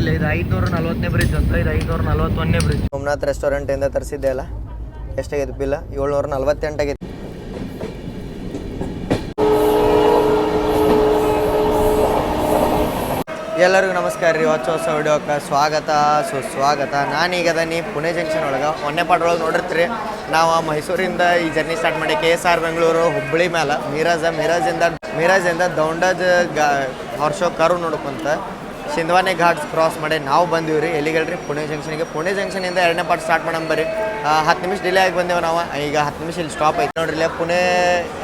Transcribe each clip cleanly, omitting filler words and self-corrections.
ನೋಡ್ರಿ ಇದು 540ನೇ ಬ್ರಿಡ್ಜ್ ಅಂತ, ಇದು 541ನೇ ಬ್ರಿಡ್ಜ್. ಸೋಮನಾಥ್ ರೆಸ್ಟೋರೆಂಟ್ ಇಂದ ತರಿಸಿದ್ದೆ ಅಲ್ಲ, ಎಷ್ಟಾಗೈತೆ ಬಿಲ್? 748 ಆಗೈತೆ. ಎಲ್ಲರಿಗೂ ನಮಸ್ಕಾರ ರೀ. ಹೊಸ ವಿಡಿಯೋಕ್ಕೆ ಸ್ವಾಗತ ಸುಸ್ವಾಗತ. ನಾನೀಗದ ನೀ ಪುಣೆ ಜಂಕ್ಷನ್ ಒಳಗೆ ಒನ್ನೆಪಾಡ್ ಒಳಗೆ ನೋಡಿರ್ತೀರಿ. ನಾವು ಮೈಸೂರಿಂದ ಈ ಜರ್ನಿ ಸ್ಟಾರ್ಟ್ ಮಾಡಿ KSR ಬೆಂಗಳೂರು ಹುಬ್ಬಳ್ಳಿ ಮೇಲೆ ಮಿರಾಜಿಂದ ದೌಂಡಾಜ್ ಹಾರ್ಸ್ ಶೋ ಕರು ನೋಡ್ಕೊಂತ ಸಿಂಧವಾನೆ ಘಾಟ್ಸ್ ಕ್ರಾಸ್ ಮಾಡಿ ನಾವು ಬಂದೀವಿ ರೀ. ಎಲ್ಲಿಗಲ್ರಿ? ಪುಣೆ ಜಂಕ್ಷನ್ಗೆ. ಪುಣೆ ಜಂಕ್ಷನಿಂದ 2ನೇ ಪಾರ್ಟ್ ಸ್ಟಾರ್ಟ್ ಮಾಡಂಬರಿ. 10 ನಿಮಿಷ ಡಿಲೇ ಆಗಿ ಬಂದೇವು ನಾವು. ಈಗ 10 ನಿಮಿಷ ಇಲ್ಲಿ ಸ್ಟಾಪ್ ಐತೆ ನೋಡ್ರಿ. ಪುಣೆ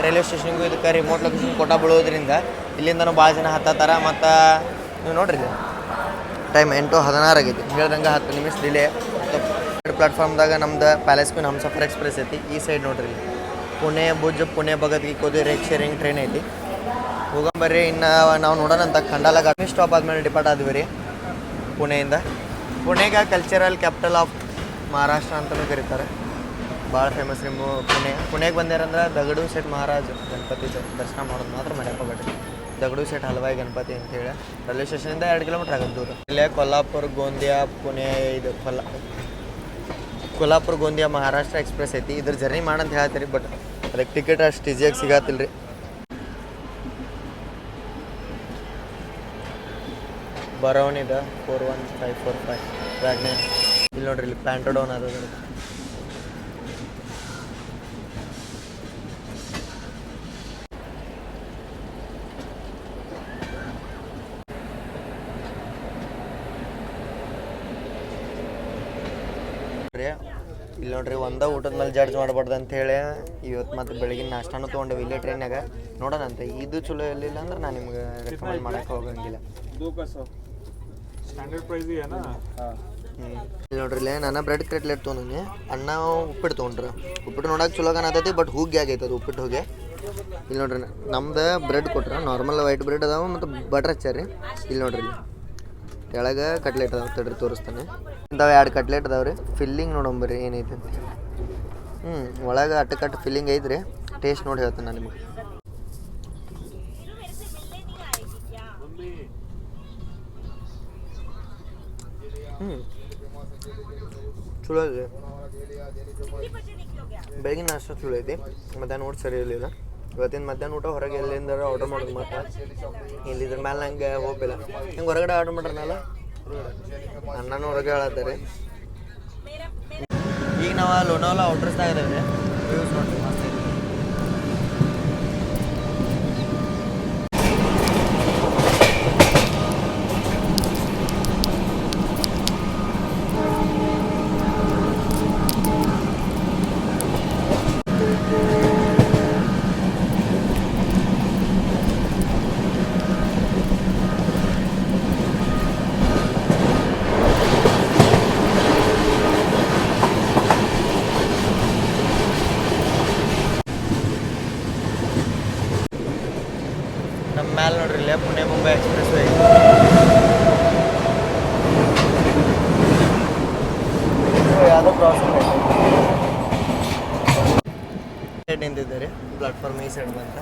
ರೈಲ್ವೆ ಸ್ಟೇಷನ್ಗೂ ಇದಕ್ಕೆ ರಿಮೋಟ್ ಲೊಕೇಶನ್ ಕೊಟ್ಟ ಬೀಳೋದ್ರಿಂದ ಇಲ್ಲಿಂದನೂ ಭಾಳ ಜನ ಹತ್ತಾರ. ಮತ್ತು ನೀವು ನೋಡ್ರಿ ಟೈಮ್ 8:16 ಆಗೈತಿ. ಹೇಳ್ದಂಗೆ 10 ನಿಮಿಷ ಡಿಲೇ. ಮತ್ತು ಪ್ಲಾಟ್ಫಾರ್ಮ್ದಾಗ ನಮ್ದು ಪ್ಯಾಲೇಸ್ಗೂ ನಮ್ಮ ಸಫರ್ ಎಕ್ಸ್ಪ್ರೆಸ್ ಐತಿ. ಈ ಸೈಡ್ ನೋಡ್ರಿ ಪುಣೆ ಭುಜ್ ಪುಣೆ ಭಗತ್ ಕೋದಿ ರೇಕ್ ಶೇರಿಂಗ್ ಟ್ರೈನ್ ಐತಿ. ಹೋಗಂಬರ್ರಿ. ಇನ್ನು ನಾವು ನೋಡೋಣ ಅಂತ ಖಂಡಾಲ ಘಾಟ್ ಸ್ಟಾಪ್ ಆದಮೇಲೆ ಡಿಪಾರ್ಟ್ ಆದ್ವಿ ರೀ ಪುಣೆಯಿಂದ. ಪುಣೆಗೆ ಕಲ್ಚರಲ್ ಕ್ಯಾಪಿಟಲ್ ಆಫ್ ಮಹಾರಾಷ್ಟ್ರ ಅಂತಲೂ ಕರೀತಾರೆ. ಭಾಳ ಫೇಮಸ್ ರೀ ಪುಣೆಗೆ ಬಂದ್ಯಾರಂದ್ರೆ ದಗಡು ಸೇಠ್ ಮಹಾರಾಜ್ ಗಣಪತಿ ದರ್ಶನ ಮಾಡೋದು ಮಾತ್ರ ಮರ್ಯಾಕೆ ಹೋಗ್ಬೇಡ್ರಿ. ದಗಡು ಸೇಠ್ ಹಲವಾಯಿ ಗಣಪತಿ ಅಂತೇಳಿ ರೈಲ್ವೆ ಸ್ಟೇಷನಿಂದ 2 ಕಿಲೋಮೀಟ್ರ್ ಆಗುತ್ತೆ ದೂರ. ಇಲ್ಲೇ ಕೊಲ್ಲಾಪುರ್ ಗೋಂದಿಯಾ ಪುಣೆ ಇದು ಕೊಲ್ಲಾಪುರ್ ಗೋಂದಿಯಾ ಮಹಾರಾಷ್ಟ್ರ ಎಕ್ಸ್ಪ್ರೆಸ್ ಐತಿ. ಇದ್ರ ಜರ್ನಿ ಮಾಡಂತ ಹೇಳ್ತೀರಿ, ಬಟ್ ಅದಕ್ಕೆ ಟಿಕೆಟ್ ಅಷ್ಟು ಈಸಿಯಾಗಿ ಸಿಗತ್ತಿಲ್ಲ ರೀ. ಬರವಣಿದ 41545 ವ್ಯಾಗ್ನೇರ್. ಇಲ್ಲಿ ನೋಡ್ರಿ, ಇಲ್ಲಿ ಪ್ಯಾಂಟೋ ಡೌನ್ ಅದ ಇಲ್ಲಿ ನೋಡ್ರಿ. ಒಂದೇ ಊಟದ ಮೇಲೆ ಜಡ್ಜ್ ಮಾಡ್ಬಾರ್ದು ಅಂತೇಳಿ ಇವತ್ತು ಮತ್ತು ಬೆಳಗಿನ ನಾಷ್ಟಾನು ತೊಗೊಂಡೇವಿ ಇಲ್ಲೇ ಟ್ರೈನಾಗ. ನೋಡೋಣಂತೆ. ಇದು ಚಲೋ ಇರಲಿಲ್ಲ ಅಂದ್ರೆ ನಾನು ನಿಮ್ಗೆ ರೆಕಮೆಂಡ್ ಮಾಡೋಕ್ಕೆ ಹೋಗಂಗಿಲ್ಲ. ಇಲ್ಲಿ ನೋಡ್ರಿ, ಇಲ್ಲೇ ನಾನು ಬ್ರೆಡ್ ಕಟ್ಲೆಟ್ ತೊಗೊಂಡಿನಿ. ಅನ್ನ ಉಪ್ಪಿಟ್ಟು ತೊಗೊಂಡ್ರೆ ಉಪ್ಪಿಟ್ಟು ನೋಡೋಕೆ ಚಲೋ ಕಾಣತೈತಿ, ಬಟ್ ಹೂಗಿ ಆಗೈತೆ ಅದು ಉಪ್ಪಿಟ್ಟು ಹೋಗಿ. ಇಲ್ಲಿ ನೋಡ್ರಿ ನಮ್ದು ಬ್ರೆಡ್ ಕೊಟ್ರೆ ನಾರ್ಮಲ್ ವೈಟ್ ಬ್ರೆಡ್ ಅದಾವೆ ಮತ್ತು ಬಟರ್ ಹಚ್ಚಾರಿ. ಇಲ್ಲಿ ನೋಡ್ರಿ ಇಲ್ಲಿ ಕೆಳಗೆ ಕಟ್ಲೆಟ್ ಅದಾವೆ. ತಡ್ರಿ ತೋರಿಸ್ತಾನೆ. ಇಂಥವು 2 ಕಟ್ಲೆಟ್ ಅದಾವೆ ರೀ. ಫಿಲ್ಲಿಂಗ್ ನೋಡಂಬರಿ ಏನೈತೆ ಅಂತ. ಒಳಗೆ ಅಟ್ಟಕಟ್ಟು ಫಿಲ್ಲಿಂಗ್ ಐತ್ರಿ. ಟೇಸ್ಟ್ ನೋಡಿ ಹೇಳ್ತೇನೆ ನಾನು ನಿಮಗೆ. ಚಲೋ ಇದೆ. ಬೆಳಗಿನ ನಾಷ್ಟ ಚಲೋ ಐತಿ. ಮಧ್ಯಾಹ್ನ ಊಟ ಸರಿ ಇರಲಿಲ್ಲ. ಇವತ್ತಿನ ಮಧ್ಯಾಹ್ನ ಊಟ ಹೊರಗೆ ಎಲ್ಲಿಂದ ಆರ್ಡರ್ ಮಾಡೋದು. ಮತ್ತು ಇಲ್ಲಿದ್ರ ಮೇಲೆ ನಂಗೆ ಹೋಗಿಲ್ಲ. ಹಿಂಗೆ ಹೊರಗಡೆ ಆರ್ಡರ್ ಮಾಡ್ರನಲ್ಲ, ಅನ್ನನೂ ಹೊರಗೆ ಹೇಳತ್ತಾರೆ. ಈಗ ನಾವು ಲೋನಾವಲ ಔಟ್ರಸ್ದಾಗ ಇದ್ದೇವೆ. ವ್ಯೂಸ್ ನೋಡ್ರಿ ಮಸ್ತ್ ಐತಿ. ನಮ್ಮ ಮ್ಯಾಲೆ ನೋಡ್ರಿ ಇಲ್ಲೇ ಪುಣೆ ಮುಂಬೈ ಎಕ್ಸ್ಪ್ರೆಸ್ ವೇ ಯಾವುದೋ ಕ್ರಾಸಿಂಗ್ ಐತಿ. ನಿಂತಿದ್ದಾರೆ ಪ್ಲಾಟ್ಫಾರ್ಮ್ ಈ ಸೈಡ್ ಬಂತ.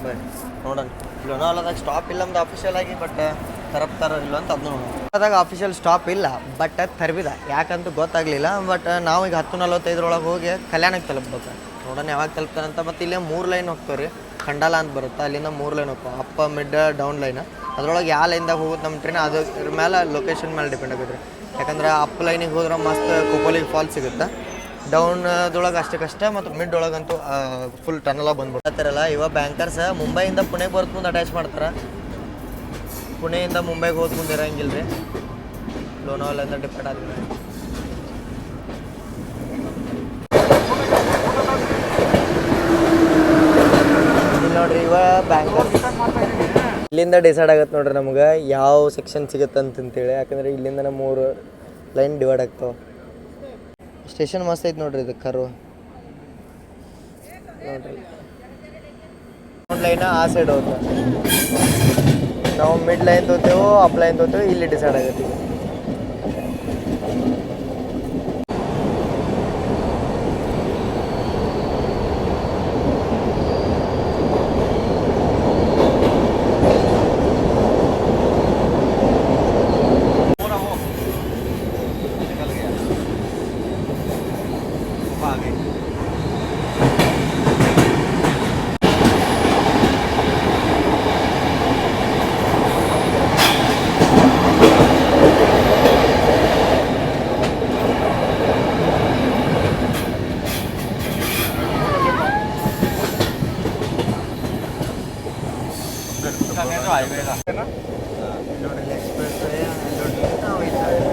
ಬಟ್ ನೋಡೋಣ. ಲೋನಾವಲಾದಾಗ ಸ್ಟಾಪ್ ಇಲ್ಲ ನಮ್ದು ಅಫಿಷಿಯಲ್ ಆಗಿ, ಬಟ್ ತರಪ್ತಾರೋ ಇಲ್ಲ ಅಂತ ಅದನ್ನು ನೋಡೋಣ. ಅದಾಗ ಅಫಿಷಿಯಲ್ ಸ್ಟಾಪ್ ಇಲ್ಲ, ಬಟ್ ತರಬಿದ ಯಾಕಂತೂ ಗೊತ್ತಾಗಲಿಲ್ಲ. ಬಟ್ ನಾವು ಈಗ 10:45 ಹೋಗಿ ಕಲ್ಯಾಣಕ್ಕೆ ತಲುಪ್ಬೇಕು. ನೋಡೋಣ ಯಾವಾಗ ತಲುಪ್ತಾರಂತ. ಮತ್ತು ಇಲ್ಲೇ 3 ಲೈನ್ ಹೋಗ್ತಾವೆ ರೀ. ಖಂಡಾಲ ಅಂತ ಬರುತ್ತೆ, ಅಲ್ಲಿಂದ 3 ಲೈನ್ ಹೋಗ್ತಾವೆ. Up mid down line. ಅದ್ರೊಳಗೆ ಯಾವ ಲೈನ್ದಾಗ ಹೋಗುತ್ತೆ ನಮ್ಮ ಟ್ರೈನ್ ಅದ್ರ ಮೇಲೆ ಲೊಕೇಶನ್ ಮೇಲೆ ಡಿಪೆಂಡ್ ಆಗುತ್ತೆ. ಯಾಕಂದ್ರೆ ಅಪ್ ಲೈನಿಗೆ ಹೋದ್ರೆ ಮಸ್ತ್ ಕೊಪ್ಪಳಿಗೆ ಫಾಲ್ಸ್ ಸಿಗುತ್ತೆ. ಡೌನ್ದೊಳಗೆ ಅಷ್ಟಕ್ಕಷ್ಟೇ. ಮತ್ತು ಮಿಡ್ ಒಳಗಂತೂ ಫುಲ್ ಟನಲ ಬಂದ್ಬಿಡ್ತಾರಲ್ಲ. ಇವಾಗ ಬ್ಯಾಂಕರ್ಸ್ ಮುಂಬೈಯಿಂದ ಪುಣೆಗೆ ಬರ್ತ ಮುಂದೆ ಅಟ್ಯಾಚ್ ಮಾಡ್ತಾರೆ. ಪುಣೆಯಿಂದ ಮುಂಬೈಗೆ ಹೋದ ಮುಂದೆ ಇರೋಂಗಿಲ್ಲ ರೀ. ಲೋನಾವಲಿಂದ ಡಿಪೆಂಡ್ ಆಗಿದೆ. ನೋಡ್ರಿ ಇವ ಬ್ಯಾಂಕರ್ಸ್ ಇಲ್ಲಿಂದ ಡಿಸೈಡ್ ಆಗತ್ತೆ ನೋಡ್ರಿ ನಮ್ಗೆ ಯಾವ ಸೆಕ್ಷನ್ ಸಿಗುತ್ತೆ ಅಂತಂತೇಳಿ. ಯಾಕಂದ್ರೆ ಇಲ್ಲಿಂದ 3 ಲೈನ್ ಡಿವೈಡ್ ಆಗ್ತಾವೆ. ಸ್ಟೇಷನ್ ಮಸ್ತ್ ಐತೆ ನೋಡ್ರಿ. ಇದು ಕರು ನೋಡ್ರಿ. ಲೈನ್ ಆ ಸೈಡ್ ಹೋಗ್ತಾ ನಾವು ಮಿಡ್ ಲೈನ್ ತೋತೇವೋ ಅಪ್ ಲೈನ್ ತೋತೇವೋ ಇಲ್ಲಿ ಡಿಸೈಡ್ ಆಗುತ್ತೆ. ನೋಡ್ರಿ ಎಕ್ಸ್ಪ್ರೆಸ್ ವೇ ನೋಡ್ರಿ ನಾವು ಈ ಸೈಡ್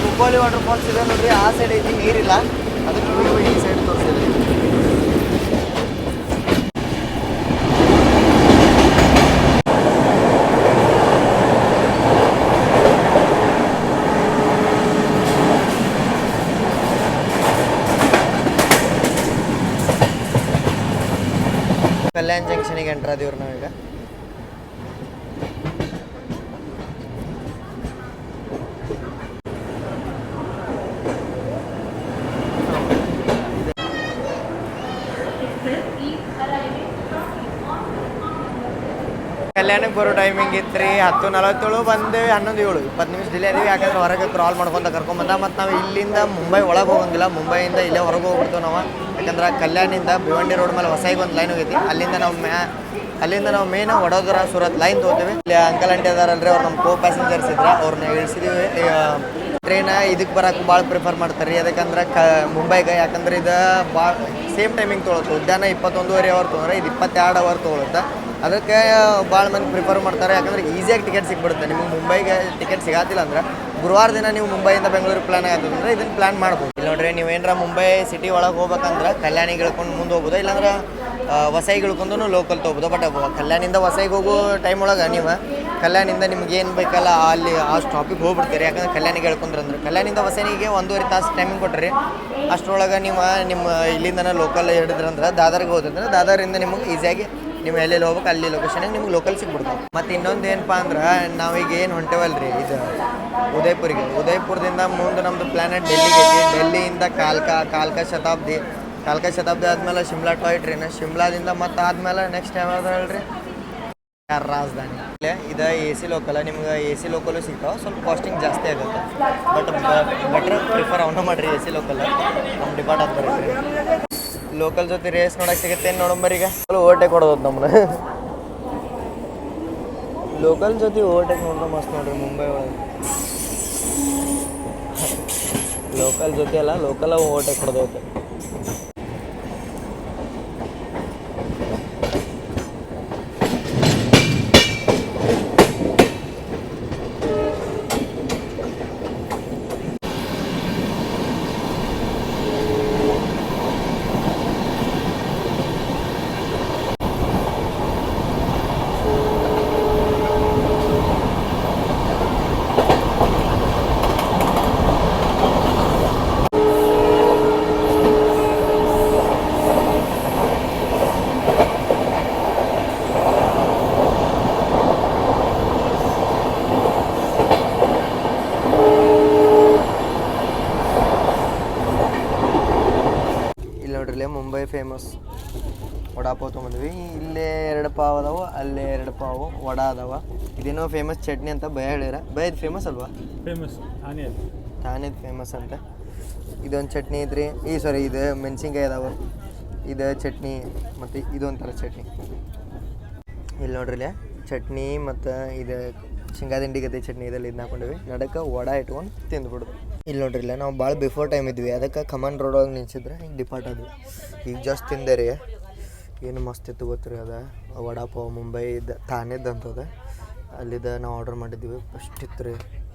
ಕುಕ್ಕೋಲಿ ವಾಟರ್ ಫಾಲ್ಸ್ ಇದೆ ನೋಡ್ರಿ. ಆ ಸೈಡ್ ಐತಿ, ನೀರಿಲ್ಲ, ಅದಕ್ಕೆ ನೀವು ಈ ಸೈಡ್ ತೋರಿಸಿದ್ರಿ. ಕಲ್ಯಾಣ್ ಜಂಕ್ಷನಿಗೆ ಎಂಟ್ರ್ ಆದಿವ್ರಿ ನಾವೀಗ. ಕಲ್ಯಾಣಕ್ಕೆ ಬರೋ ಟೈಮಿಂಗ್ ಇತ್ತು ರೀ 10:47 ಬಂದೇವಿ. 11:07 20 ನಿಮಿಷ ಡಿಲೇ ಅದೀವಿ. ಯಾಕಂದ್ರೆ ಹೊರಗೆ ಕ್ರಾಲ್ ಮಾಡ್ಕೊಂತ ಕರ್ಕೊಂಬಂದ. ಮತ್ತು ನಾವು ಇಲ್ಲಿಂದ ಮುಂಬೈ ಒಳಗೆ ಹೋಗಂಗಿಲ್ಲ, ಮುಂಬೈಯಿಂದ ಇಲ್ಲೇ ಹೊರಗೆ ಹೋಗ್ಬಿಡ್ತೇವೆ ನಾವು. ಯಾಕಂದ್ರೆ ಕಲ್ಯಾಣಿಂದ ಭಿವಂಡಿ ರೋಡ್ ಮೇಲೆ ಹೊಸಗೆ ಒಂದು ಲೈನ್ ಹೋಗೈತಿ. ಅಲ್ಲಿಂದ ನಾವು ಮೇನ್ ವಡೋದರ ಸೂರತ್ ಲೈನ್ ತೊಗೋತೀವಿ. ಇಲ್ಲಿ ಅಂಕಲ್ ಆಂಟಿ ಅದಾರಲ್ರಿ, ಅವ್ರು ನಮ್ಮ ಕೋ ಪ್ಯಾಸೆಂಜರ್ಸ್ ಇದ್ರೆ ಅವ್ರನ್ನ ಇಳಿಸಿದೀವಿ. ಟ್ರೈನ ಇದಕ್ಕೆ ಬರೋಕೆ ಭಾಳ ಪ್ರಿಫರ್ ಮಾಡ್ತಾರೆ ರೀ. ಯಾಕಂದ್ರೆ ಮುಂಬೈಗೆ, ಯಾಕಂದ್ರೆ ಇದು ಭಾಳ ಸೇಮ್ ಟೈಮಿಂಗ್ ತೊಗೊಳುತ್ತೆ. ಉದ್ಯಾನ 21:30 ಅವರ್ ತೊಗೊಂಡ್ರೆ ಇದು 22 ಅವರ್ ತೊಗೊಳುತ್ತೆ. ಅದಕ್ಕೆ ಭಾಳ ಮಂದಿ ಪ್ರಿಫರ್ ಮಾಡ್ತಾರೆ. ಯಾಕಂದ್ರೆ ಈಸಿಯಾಗಿ ಟಿಕೆಟ್ ಸಿಕ್ಬಿಡುತ್ತೆ. ನಿಮಗೆ ಮುಂಬೈಗೆ ಟಿಕೆಟ್ ಸಿಗತ್ತಿಲ್ಲ ಅಂದ್ರೆ ಗುರುವಾರ ದಿನ ನೀವು ಮುಂಬೈಯಿಂದ ಬೆಂಗಳೂರು ಪ್ಲಾನ್ ಆಗ್ತದಂದ್ರೆ ಇದನ್ನು ಪ್ಲಾನ್ ಮಾಡ್ಬೋದು. ಇಲ್ಲಿ ನೋಡ್ರಿ, ನೀವು ಏನಾರ ಮುಂಬೈ ಸಿಟಿ ಒಳಗೆ ಹೋಗ್ಬೇಕಂದ್ರೆ ಕಲ್ಯಾಣಿಗೆ ಇಳ್ಕೊಂಡು ಮುಂದೆ ಹೋಗ್ಬೋದು, ಇಲ್ಲಾಂದ್ರೆ ಹೊಸೈಗೆ ಇಳ್ಕೊಂಡು ಲೋಕಲ್ ತೊಗೋಬೋದು. ಬಟ್ ಕಲ್ಯಾಣಿಂದ ಹೊಸೈಗೆ ಹೋಗೋ ಟೈಮ್ ಒಳಗೆ ನೀವು ಕಲ್ಯಾಣಿಂದ ನಿಮ್ಗೆ ಏನು ಬೇಕಲ್ಲ ಅಲ್ಲಿ ಆ ಸ್ಟಾಪಿಗೆ ಹೋಗ್ಬಿಡ್ತೀರಿ. ಯಾಕಂದ್ರೆ ಕಲ್ಯಾಣಿಗೆ ಇಳ್ಕೊಂಡ್ರಂದ್ರೆ ಕಲ್ಯಾಣಿಂದ ಹೊಸನಿಗೆ 1.5 ತಾಸು ಟೈಮಿಂಗ್ ಕೊಟ್ಟರಿ. ಅಷ್ಟರೊಳಗೆ ನೀವು ನಿಮ್ಮ ಇಲ್ಲಿಂದನೇ ಲೋಕಲ್ ಹಿಡಿದ್ರಂದ್ರೆ ದಾದರ್ಗೆ ಹೋದ್ರೆ ದಾದರಿಂದ ನಿಮಗೆ ಈಸಿಯಾಗಿ ನೀವು ಎಲ್ಲೆಲ್ಲಿ ಹೋಗ್ಬೇಕು ಅಲ್ಲಿ ಲೊಕೇಶನಿಗೆ ನಿಮ್ಗೆ ಲೋಕಲ್ ಸಿಗ್ಬಿಡ್ತಾವೆ. ಮತ್ತು ಇನ್ನೊಂದು ಏನಪ್ಪ ಅಂದ್ರೆ ನಾವೀಗ ಏನು ಹೊಂಟೇವಲ್ರಿ ಇದು ಉದಯಪುರಿಗೆ, ಉದಯಪುರದಿಂದ ಮುಂದೆ ನಮ್ಮದು ಪ್ಲ್ಯಾನೆಟ್ ಡೆಲ್ಲಿಗೆ ಐತಿ. ಡೆಲ್ಲಿಯಿಂದ ಕಾಲ್ಕಾ ಶತಾಬ್ದಿ ಆದಮೇಲೆ ಶಿಮ್ಲಾ ಟಾಯ್ ಟ್ರೈನ್, ಶಿಮ್ಲಾದಿಂದ ಮತ್ತು ಆದಮೇಲೆ ನೆಕ್ಸ್ಟ್ ಯಾವ್ದು ಹೇಳ್ರಿ ರಾಜಧಾನಿ. ಇದು AC ಲೋಕಲ್, ನಿಮ್ಗೆ AC ಲೋಕಲು ಸಿಗ್ತಾವೆ. ಸ್ವಲ್ಪ ಕಾಸ್ಟಿಂಗ್ ಜಾಸ್ತಿ ಆಗುತ್ತೆ, ಬಟ್ ಬೆಟ್ರ್ ಪ್ರಿಫರ್ ಅವನ್ನ ಮಾಡಿರಿ AC ಲೋಕಲ್. ನಮ್ಮ ಡಿಪಾರ್ಟ್ ಅದು ಬರೀ ಲೋಕಲ್ ಜೊತೆ ರೇಸ್ ನೋಡಕ್ಕೆ ಸಿಗುತ್ತೆ. ಏನು ನೋಡಂಬರೀಗ ಓವರ್ಟೇಕ್ ಹೊಡೋದು ನಮ್ಮನ್ನ. ಲೋಕಲ್ ಜೊತೆ ಓವರ್ಟೇಕ್ ನೋಡ್ರೆ ಮಸ್ತ್ ನೋಡ್ರಿ ಮುಂಬೈ ಒಳಗೆ. ಲೋಕಲ್ ಜೊತೆ ಅಲ್ಲ, ಲೋಕಲ್ ಓವರ್ಟೇಕ್ ಹೊಡೆದೋಗುತ್ತೆ. ಮುಂಬೈ ಫೇಮಸ್ ವಡಾಪಾವ್ ತೊಗೊಂಡ್ವಿ. ಇಲ್ಲೇ 2 ಪಾವ್ ಅದಾವು, ಅಲ್ಲೇ 2 ಪಾವು ವಡಾ ಅದಾವ. ಇದೇನೋ ಫೇಮಸ್ ಚಟ್ನಿ ಅಂತ ಭಯ ಹೇಳ್ಯಾರ. ಭಯ ಇದು ಫೇಮಸ್ ಅಲ್ವಾ? ಫೇಮಸ್ ತಾನೇದು ಫೇಮಸ್ ಅಂತ. ಇದೊಂದು ಚಟ್ನಿ ಐತ್ರಿ. ಇದು ಮೆಣಸಿನ್ಕಾಯಿ ಅದಾವ. ಇದು ಚಟ್ನಿ ಮತ್ತು ಇದೊಂಥರ ಚಟ್ನಿ. ಇಲ್ಲಿ ನೋಡ್ರಿ, ಇಲ್ಲೇ ಚಟ್ನಿ ಮತ್ತು ಇದು ಶೇಂಗಾ ದಿಂಡಿ ಗದ್ದೆ ಚಟ್ನಿ ಇದೆಲ್ಲ ಇದನ್ನ ಹಾಕೊಂಡಿವಿ. ನಡಕ್ಕೆ ವಡಾ ಇಟ್ಕೊಂಡು ತಿಂದ್ಬಿಡೋದು. ಇಲ್ಲಿ ನೋಡ್ರಿ, ಇಲ್ಲ ನಾವು ಭಾಳ ಬಿಫೋರ್ ಟೈಮ್ ಇದ್ವಿ. ಅದಕ್ಕೆ ಕಮಾನ್ ರೋಡ್ ಒಳಗೆ ನಿಲ್ಸಿದ್ರೆ ಹಿಂಗೆ ಡಿಪಾರ್ಟ್ ಆದ್ವಿ. ಈಗ ಜಸ್ಟ್ ತಿಂದೆ ರೀ, ಏನು ಮಸ್ತ್ ಇತ್ತು ಗೊತ್ತ್ರಿ. ಅದು ವಡಾಪಾವ್ ಮುಂಬೈದು ತಾನೇದ್ದು ಅಂತದ. ಅಲ್ಲಿದ್ದ ನಾವು ಆರ್ಡರ್ ಮಾಡಿದ್ವಿ. ಫಸ್ಟ್ ಇತ್ತು ರೀ.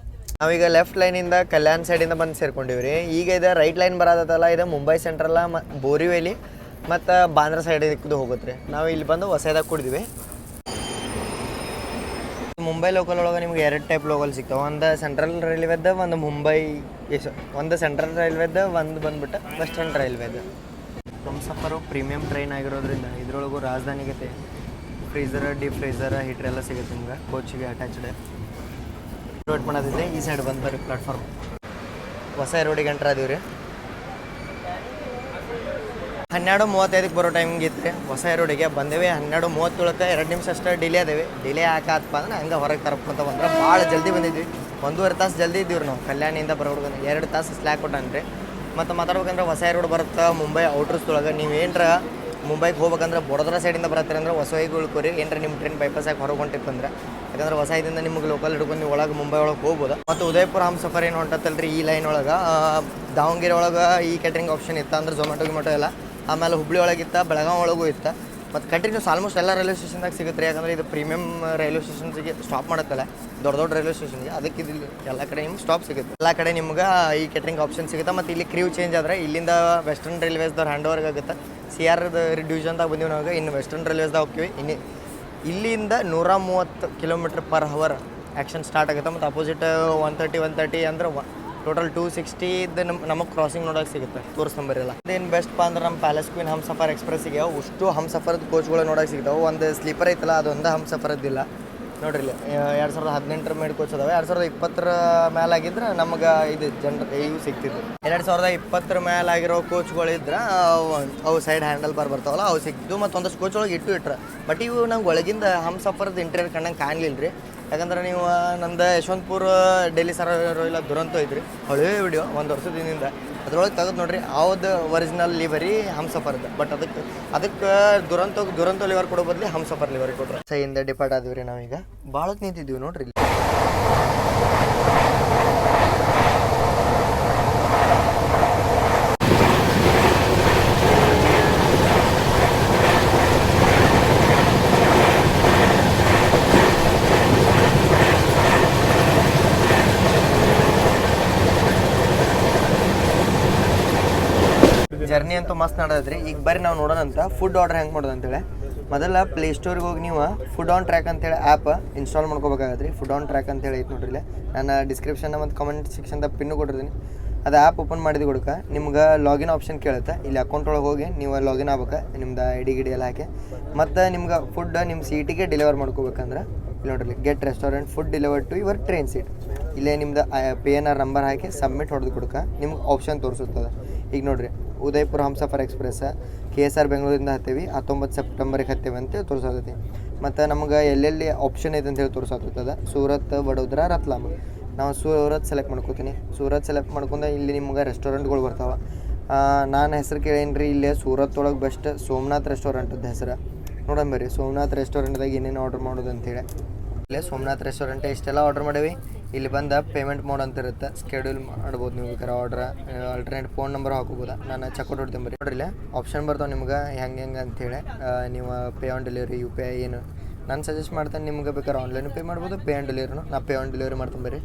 ನಾವೀಗ ಲೆಫ್ಟ್ ಲೈನಿಂದ ಕಲ್ಯಾಣ್ ಸೈಡಿಂದ ಬಂದು ಸೇರ್ಕೊಂಡಿವಿ ರೀ. ಈಗ ಇದು ರೈಟ್ ಲೈನ್ ಬರೋದತ್ತಲ್ಲ, ಇದು ಮುಂಬೈ ಸೆಂಟ್ರಲ್ಲ ಬೋರಿವೇಲಿ ಮತ್ತು ಬಾಂದ್ರಾ ಸೈಡ್ ಇದಕ್ಕೂ ಹೋಗುತ್ತೆ ರೀ. ನಾವು ಇಲ್ಲಿ ಬಂದು ಹೊಸದಾಗಿ ಕುಡಿದ್ವಿ. ಮುಂಬೈ ಲೋಕಲ್ ಒಳಗೆ ನಿಮ್ಗೆ 2 ಟೈಪ್ ಲೋಕಲ್ ಸಿಗ್ತಾವೆ. ಒಂದು ಸೆಂಟ್ರಲ್ ರೈಲ್ವೇದ, ಒಂದು ಒಂದು ಸೆಂಟ್ರಲ್ ರೈಲ್ವೇದ, ಒಂದು ಬಂದ್ಬಿಟ್ಟು ವೆಸ್ಟರ್ನ್ ರೈಲ್ವೇದ. ನಮ್ಮ ಸಫರು ಪ್ರೀಮಿಯಂ ಟ್ರೈನ್ ಆಗಿರೋದ್ರಿಂದ ಇದ್ರೊಳಗೂ ರಾಜಧಾನಿಗತೆ ಫ್ರೀಝರ್ ಡೀಪ್ ಫ್ರೀಝರ್ ಹೀಟ್ರ್ ಎಲ್ಲ ಸಿಗುತ್ತೆ ನಿಮ್ಗೆ ಕೋಚಿಗೆ ಅಟ್ಯಾಚ್ಡ್ ವೇಟ್ ಮಾಡೋದಿದೆ. ಈ ಸೈಡ್ ಬಂದು ಬರ್ರಿ ಪ್ಲಾಟ್ಫಾರ್ಮ್. ಹೊಸ ರೋಡಿಗೆ ಎಂಟ್ರ್ ಅದೀವಿ ರೀ. 12:35 ಬರೋ ಟೈಮಿಂಗ್ ಇತ್ತು ರೀ. ಹೊಸ ರೋಡಿಗೆ ಬಂದೇವೆ 12:37 2 ನಿಮಿಷ ಅಷ್ಟೇ ಡಿಲೇ ಅದೇವಿ. ಡಿಲೇ ಹಾಕತ್ತಪ್ಪ ಅಂದ್ರೆ ಹಂಗೆ ಹೊರಗೆ ತರಪ್ಕೊಂತ ಬಂದ್ರೆ ಭಾಳ ಜಲ್ದಿ ಬಂದಿದ್ವಿ. 1.5 ತಾಸು ಜಲ್ದಿ ಇದ್ದೀವಿ ರೀ ನಾವು. ಕಲ್ಯಾಣಿಯಿಂದ ಬರೋದು 2 ತಾಸು ಸ್ಲ್ಯಾಕ್ ಕೊಟ್ಟಾನ್ರಿ. ಮತ್ತು ಮಾತಾಡ್ಬೇಕಂದ್ರೆ ಹೊಸ ರೋಡ್ ಬರುತ್ತೆ ಮುಂಬೈ ಔಟ್ರಸ್ದೊಳಗೆ. ನೀವು ಏನರ ಮುಂಬೈಗೆ ಹೋಗ್ಬೇಕಂದ್ರೆ ಬಡೋದ್ರ ಸೈಡಿಂದ ಬರತ್ತೀರಿ ಅಂದ್ರೆ ಹೊಸವಾಗಿ ಉಳ್ಕೊರಿ. ಏನರ ನಿಮ್ಮ ಟ್ರೈನ್ ಬೈಪಾಸ್ ಆಗಿ ಹೊರಗೆ ಹೊಂಟಿತ್ತಂದ್ರೆ, ಯಾಕಂದ್ರೆ ಹೊಸ ಇದರಿಂದ ನಿಮ್ಗೆ ಲೋಕಲ್ ಹಿಡ್ಕೊಂಡು ನೀವು ಒಳಗೆ ಮುಂಬೈ ಒಳಗೆ ಹೋಗ್ಬೋದು. ಮತ್ತು ಉದಯಪುರ ಹಮ್ಸಫರ್ ಏನು ಹೊಂಟತ್ತಲ್ರಿ ಈ ಲೈನ್ ಒಳಗೆ. ದಾವಣಗೆರೆ ಒಳಗೆ ಈ ಕ್ಯಾಟ್ರಿಂಗ್ ಆಪ್ಷನ್ ಇತ್ತು ಅಂದ್ರೆ ಝೊಮ್ಯಾಟೊ ಎಲ್ಲ. ಆಮೇಲೆ ಹುಬ್ಳಿ ಒಳಗಿತ್ತು, ಬೆಳಗಾವಿ ಒಳಗೂ ಇತ್ತು. ಮತ್ತು ಕಂಟಿನ್ಯೂಸ್ ಆಲ್ಮೋಸ್ಟ್ ಎಲ್ಲ ರೈಲ್ವೆ ಸ್ಟೇಷನ್ದಾಗ ಸಿಗುತ್ತೆ ರೀ. ಯಾಕಂದರೆ ಇದು ಪ್ರೀಮಿಯಮ್ ರೈಲ್ವೆ ಸ್ಟೇಷನ್ಸಿಗೆ ಸ್ಟಾಪ್ ಮಾಡುತ್ತಲ್ಲ, ದೊಡ್ಡ ದೊಡ್ಡ ರೈಲ್ವೆ ಸ್ಟೇಷನ್ಗೆ. ಅದಕ್ಕೆ ಇದು ಎಲ್ಲ ಕಡೆ ನಿಮ್ಗೆ ಸ್ಟಾಪ್ ಸಿಗುತ್ತೆ. ಎಲ್ಲ ಕಡೆ ನಿಮ್ಗೆ ಈ ಕ್ಯಾಟ್ರಿಂಗ್ ಆಪ್ಷನ್ ಸಿಗುತ್ತೆ. ಮತ್ತು ಇಲ್ಲಿ ಕ್ರೀವ್ ಚೇಂಜ್ ಆದರೆ ಇಲ್ಲಿಂದ ವೆಸ್ಟರ್ನ್ ರೈಲ್ವೇಸ್ದವ್ರು ಹ್ಯಾಂಡ್ ಓವರ್ಗೆ ಆಗುತ್ತೆ. CR ಡಿವಿಷನ್ದಾಗ ಬಂದೀವಿ ನಾವು. ಇನ್ನು ವೆಸ್ಟರ್ನ್ ರೈಲ್ವೇಸ್ದಾಗ ಹೋಗ್ತೀವಿ. ಇಲ್ಲಿಂದ 130 km/h ಆ್ಯಕ್ಷನ್ ಸ್ಟಾರ್ಟ್ ಆಗುತ್ತೆ. ಮತ್ತು ಅಪೋಸಿಟ್ 130 ಅಂದ್ರೆ ಟೋಟಲ್ 260 ನಮಗೆ ಕ್ರಾಸಿಂಗ್ ನೋಡೋಕೆ ಸಿಗುತ್ತೆ. ತೋರಿಸ್ಕೊಂಬರಿಲ್ಲ. ಅದೇನು ಬೆಸ್ಟ್ಪ ಅಂದ್ರೆ ನಮ್ಮ ಪ್ಯಾಲೇಸ್ ಕ್ವೀನ್ ಹಮ್ಸಫರ್ ಎಕ್ಸ್ಪ್ರೆಸ್ಸಿಗೆ ಅಷ್ಟು ಹಮ್ಸಫರ್ದು ಕೋಚ್ಗಳು ನೋಡೋಕೆ ಸಿಗ್ತಾವೆ. ಒಂದು ಸ್ಲೀಪರ್ ಐತಲ್ಲ, ಅದೊಂದು ಹಮ್ಸಫರದ್ದಿಲ್ಲ ನೋಡ್ರಿ. ಇಲ್ಲಿ 2018 ಮೇಡ್ ಕೋಚ್ ಅದಾವೆ. 2020 ಮೇಲಾಗಿದ್ರೆ ನಮಗೆ ಇದು ಇವು ಸಿಗ್ತಿದ್ವು. 2020 ಮೇಲಾಗಿರೋ ಕೋಚ್ಗಳಿದ್ರೆ ಅವು ಸೈಡ್ ಹ್ಯಾಂಡಲ್ ಬರ್ತಾವಲ್ಲ, ಅವು ಸಿಕ್ತಿದ್ವು. ಮತ್ತು ಒಂದಷ್ಟು ಕೋಚ್ ಒಳಗೆ ಇಟ್ರೆ. ಬಟ್ ಇವು ನಂಗೆ ಒಳಗಿಂದ ಹಮ್ಸಫರ್ದು ಇಂಟೀರಿಯರ್ ಕಂಡಂಗೆ ಕಾಣಲಿಲ್ಲ ರೀ. ಯಾಕಂದ್ರೆ ನೀವು ನಂದು ಯಶವಂತಪುರ ಡೆಲ್ಲಿ ಸರ್ ಇಲ್ಲ ದುರಂತೋ ಐತ್ರಿ, ಹಳೇ ವಿಡಿಯೋ 1 ವರ್ಷದ ಹಿಂದಿಂದ. ಅದ್ರೊಳಗೆ ತೆಗೆದು ನೋಡ್ರಿ ಯಾವ್ದು ಒರಿಜಿನಲ್ ಲಿವರಿ ಹಮ್ಸಫರ್ದು. ಬಟ್ ಅದಕ್ಕೆ ದುರಂತೋ ಲಿವರ್ ಕೊಡೋ ಬದಲಿ ಹಮ್ಸಫರ್ ಲಿವರಿ ಕೊಟ್ರೆ ಸೈಯಿಂದ ಡಿಪಾರ್ಟ್ ಆದ್ವಿ ರೀ. ನಾವೀಗ ಭಾಳಕ್ಕೆ ನಿಂತಿದ್ದೀವಿ ನೋಡ್ರಿ. ಜರ್ನಿ ಅಂತೂ ಮಸ್ತ್ ನಡೆದ್ರಿ. ಈಗ ಬರ್ರಿ ನಾವು ನೋಡೋಣಂತ ಫುಡ್ ಆರ್ಡರ್ ಹೆಂಗೆ ಮಾಡೋದು ಅಂತೇಳಿ. ಮೊದಲ ಪ್ಲೇಸ್ಟೋರಿಗೆ ಹೋಗಿ ನೀವು ಫುಡ್ ಆನ್ ಟ್ರ್ಯಾಕ್ ಅಂತೇಳಿ ಆ್ಯಪ್ ಇನ್ಸ್ಟಾಲ್ ಮಾಡ್ಕೋಬೇಕಾಗತ್ತೆ ರೀ. ಫುಡ್ ಆನ್ ಟ್ರ್ಯಾಕ್ ಅಂತೇಳಿ ಐತೆ ನೋಡ್ರಿ. ನಾನು ಡಿಸ್ಕ್ರಿಪ್ಷನ್ ಮತ್ತು ಕಮೆಂಟ್ ಸೆಕ್ಷನ್ದಾಗ ಪಿನ್ನು ಕೊಟ್ಟಿರ್ತೀನಿ. ಅದು ಆ್ಯಪ್ ಓಪನ್ ಮಾಡಿದ ಕೊಡಕ ನಿಮ್ಗೆ ಲಾಗಿನ್ ಆಪ್ಷನ್ ಕೇಳುತ್ತೆ. ಇಲ್ಲಿ ಅಕೌಂಟ್ ಒಳಗೆ ಹೋಗಿ ನೀವು ಲಾಗಿನ್ ಆಗ್ಬೇಕು, ನಿಮ್ದು ID ಗಿಡಿ ಎಲ್ಲ ಹಾಕಿ. ಮತ್ತು ನಿಮ್ಗೆ ಫುಡ್ ನಿಮ್ಮ ಸೀಟಿಗೆ ಡೆಲಿವರ್ ಮಾಡ್ಕೋಬೇಕಂದ್ರೆ ಇಲ್ಲಿ ನೋಡ್ರಿ, get restaurant food delivered to your train seat. ಇಲ್ಲೇ ನಿಮ್ದು PNR ನಂಬರ್ ಹಾಕಿ ಸಬ್ಮಿಟ್ ಹೊಡೆದು ಕೊಡಕ ನಿಮ್ಗೆ ಆಪ್ಷನ್ ತೋರಿಸುತ್ತದೆ. ಈಗ ನೋಡಿರಿ, ಉದಯಪುರ ಹಮ್ಸಫರ್ ಎಕ್ಸ್ಪ್ರೆಸ್ KSR ಬೆಂಗಳೂರಿಂದ ಹತ್ತೀವಿ, 19 ಸೆಪ್ಟೆಂಬರಿಗೆ ಹತ್ತೀವಿ ಅಂತ ತೋರಿಸತೈತಿ. ಮತ್ತು ನಮ್ಗೆ ಎಲ್ಲೆಲ್ಲಿ ಆಪ್ಷನ್ ಐತೆ ಅಂತೇಳಿ ತೋರಿಸತ್ತದ. ಸೂರತ್, ವಡೋದರ, ರತ್ಲಾಮ್. ನಾವು ಸೂರತ್ ಸೆಲೆಕ್ಟ್ ಮಾಡ್ಕೋತೀನಿ. ಸೂರತ್ ಸೆಲೆಕ್ಟ್ ಮಾಡ್ಕೊಂಡು ಇಲ್ಲಿ ನಿಮ್ಗೆ ರೆಸ್ಟೋರೆಂಟ್ಗಳು ಬರ್ತಾವೆ. ನಾನು ಹೆಸರು ಕೇಳೇನಿ ರೀ. ಇಲ್ಲೇ ಸೂರತ್ ಒಳಗೆ ಬೆಸ್ಟ್ ಸೋಮನಾಥ್ ರೆಸ್ಟೋರೆಂಟದ್ದು ಹೆಸರು ನೋಡೋಣ ಬರ್ರಿ. ಸೋಮನಾಥ್ ರೆಸ್ಟೋರೆಂಟ್ದಾಗ ಏನೇನು ಆರ್ಡ್ರ್ ಮಾಡೋದು ಅಂತೇಳಿ. ಇಲ್ಲೇ ಸೋಮನಾಥ್ ರೆಸ್ಟೋರೆಂಟ್ ಇಷ್ಟೆಲ್ಲ ಆರ್ಡ್ರ್ ಮಾಡೀವಿ. ಇಲ್ಲಿ ಬಂದು ಪೇಮೆಂಟ್ ಮೋಡ್ ಅಂತ ಇರುತ್ತೆ. ಸ್ಕೆಡ್ಯೂಲ್ ಮಾಡ್ಬೋದು ನೀವು ಬೇಕಾದ್ರೆ ಆರ್ಡ್ರ್. ಆಲ್ಟರ್ನೇಟ್ ಫೋನ್ ನಂಬರ್ ಹಾಕೋಬೋದಾ. ನಾನು ಚೆಕ್ಔಟ್ ಹೊಡ್ತೀನಿ ಬರ್ರಿ. ನೋಡ್ರಿ, ಆಪ್ಷನ್ ಬರ್ತಾವೆ ನಿಮ್ಗೆ ಹೆಂಗೆ ಅಂಥೇಳಿ. ನೀವು ಪೇ ಆನ್ ಡೆಲಿವರಿ, UPI ಏನು ನಾನು ಸಜೆಸ್ಟ್ ಮಾಡ್ತೇನೆ. ನಿಮ್ಗೆ ಬೇಕಾದ್ರೆ ಆನ್ಲೈನ್ ಪೇ ಮಾಡ್ಬೋದು, ಪೇ ಆನ್ ಡೆಲಿವರಿನು. ನಾ ಪೇ ಆನ್ ಡೆಲಿವರಿ ಮಾಡ್ತೀನಿ ಬರ್ರಿ.